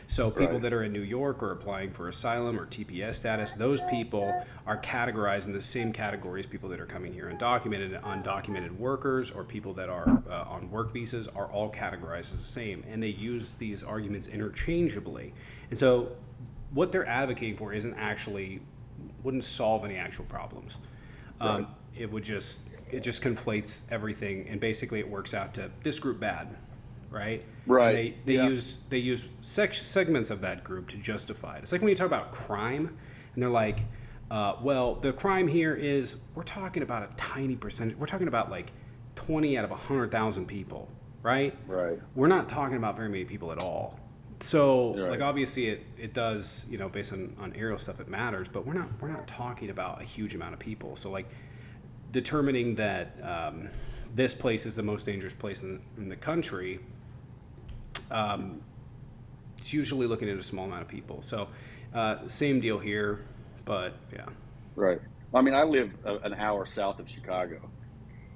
So people that are in New York or applying for asylum or TPS status, those people are categorized in the same category as people that are coming here undocumented and undocumented workers, or people that are on work visas are all categorized as the same. And they use these arguments interchangeably. And so what they're advocating for wouldn't solve any actual problems. It just conflates everything, and basically it works out to this group bad, right? Right. And they use segments of that group to justify it. It's like when you talk about crime, and they're like, well, the crime here is, we're talking about a tiny percentage. We're talking about like 20 out of 100,000 people, right? Right. We're not talking about very many people at all. So, like, obviously it does, based on aerial stuff, it matters, but we're not talking about a huge amount of people. So, like, determining that this place is the most dangerous place in the country, it's usually looking at a small amount of people. So, same deal here, but yeah. Right. I mean, I live an hour south of Chicago,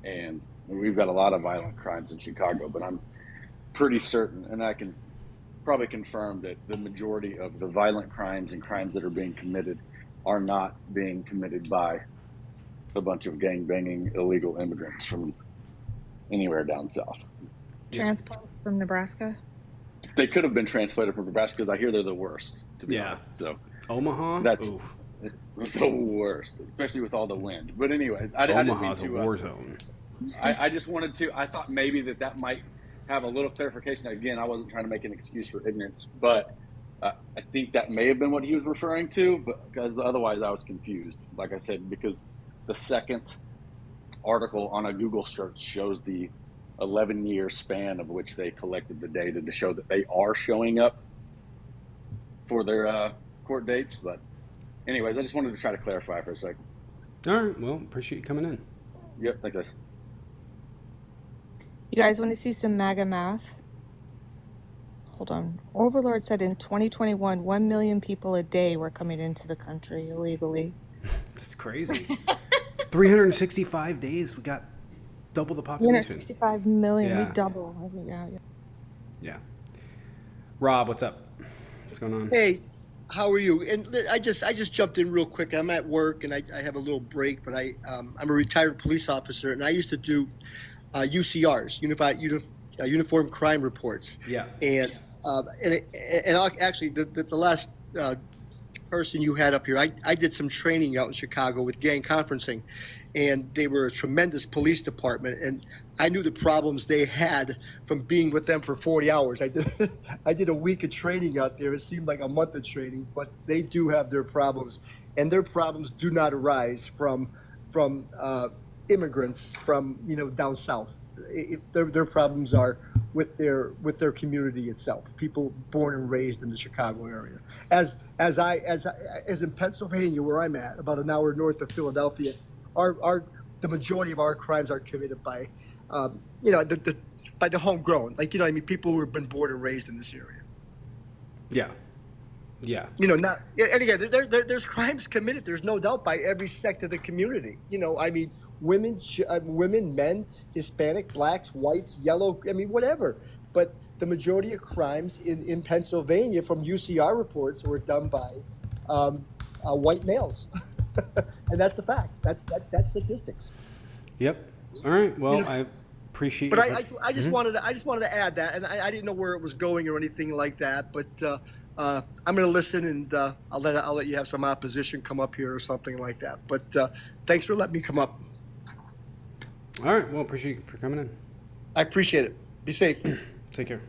and we've got a lot of violent crimes in Chicago, but I'm pretty certain, and I can probably confirm, that the majority of the violent crimes and crimes that are being committed are not being committed by a bunch of gang-banging illegal immigrants from anywhere down south. Transplant from Nebraska? They could have been translated from Nebraska because I hear they're the worst, to be honest. So Omaha? that's Oof. the worst, especially with all the wind. But anyways, I didn't mean Omaha's a to, war zone. I just wanted to. I thought maybe that might have a little clarification. Again, I wasn't trying to make an excuse for ignorance, but I think that may have been what he was referring to. But because otherwise, I was confused. Like I said, because the second article on a Google search shows the 11-year span of which they collected the data to show that they are showing up for their court dates. But anyways, I just wanted to try to clarify for a second. All right. Well, appreciate you coming in. Yep. Thanks, guys. You guys want to see some MAGA math? Hold on. Overlord said in 2021, 1 million people a day were coming into the country illegally. That's crazy. 365 days, we got double the population. 365 million. Yeah. We double. I mean, yeah. Yeah. Rob, what's up? What's going on? Hey, how are you? And I just jumped in real quick. I'm at work and I have a little break, but I'm a retired police officer and I used to do UCRs, Uniform Crime Reports. Yeah. And actually the last person you had up here, I did some training out in Chicago with gang conferencing, and they were a tremendous police department, and I knew the problems they had from being with them for 40 hours. I did a week of training out there. It seemed like a month of training, but they do have their problems, and their problems do not arise from immigrants from down south. Their problems are with their community itself. People born and raised in the Chicago area. As in Pennsylvania, where I'm at, about an hour north of Philadelphia, the majority of our crimes are committed by by the homegrown, people who have been born and raised in this area. Yeah. Yeah. Not, and again, there's crimes committed, there's no doubt, by every sect of the community. Women, men, Hispanic, blacks, whites, yellow, whatever. But the majority of crimes in Pennsylvania, from UCR reports, were done by white males. And that's the facts. That's statistics. Yep. All right. Well, I appreciate. But I just wanted to add that, and I didn't know where it was going or anything like that. But I'm going to listen, and I'll let you have some opposition come up here or something like that. But thanks for letting me come up. All right. Well, appreciate you for coming in. I appreciate it. Be safe. Take care.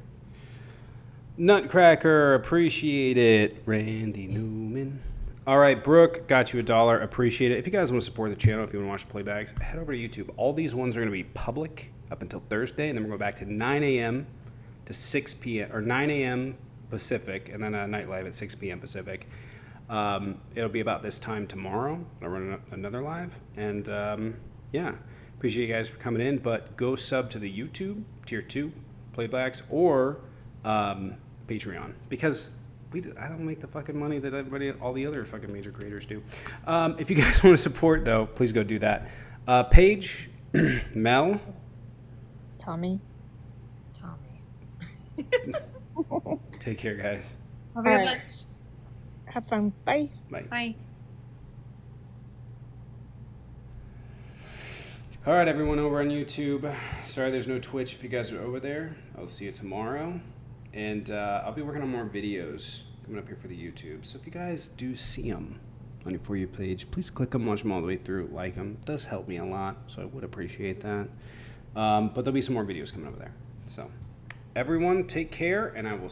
Nutcracker, appreciate it. Randy Newman. All right, Brooke, got you $1. Appreciate it. If you guys want to support the channel, if you want to watch playbacks, head over to YouTube. All these ones are going to be public up until Thursday, and then we're going back to 9 a.m. to 6 p.m. or 9 a.m. Pacific, and then a night live at 6 p.m. Pacific. It'll be about this time tomorrow. I'll run another live, and yeah, appreciate you guys for coming in. But go sub to the YouTube Tier 2 playbacks or Patreon, because I don't make the fucking money that all the other fucking major creators do. If you guys want to support, though, please go do that. Paige, Mel, Tommy. take care, guys. Love you All very right. much. Have fun. Bye. Bye. Bye. All right, everyone over on YouTube. Sorry there's no Twitch if you guys are over there. I'll see you tomorrow. And I'll be working on more videos coming up here for the YouTube. So if you guys do see them on your For You page, please click them, watch them all the way through, like them. It does help me a lot, so I would appreciate that. But there'll be some more videos coming over there. So everyone, take care, and I will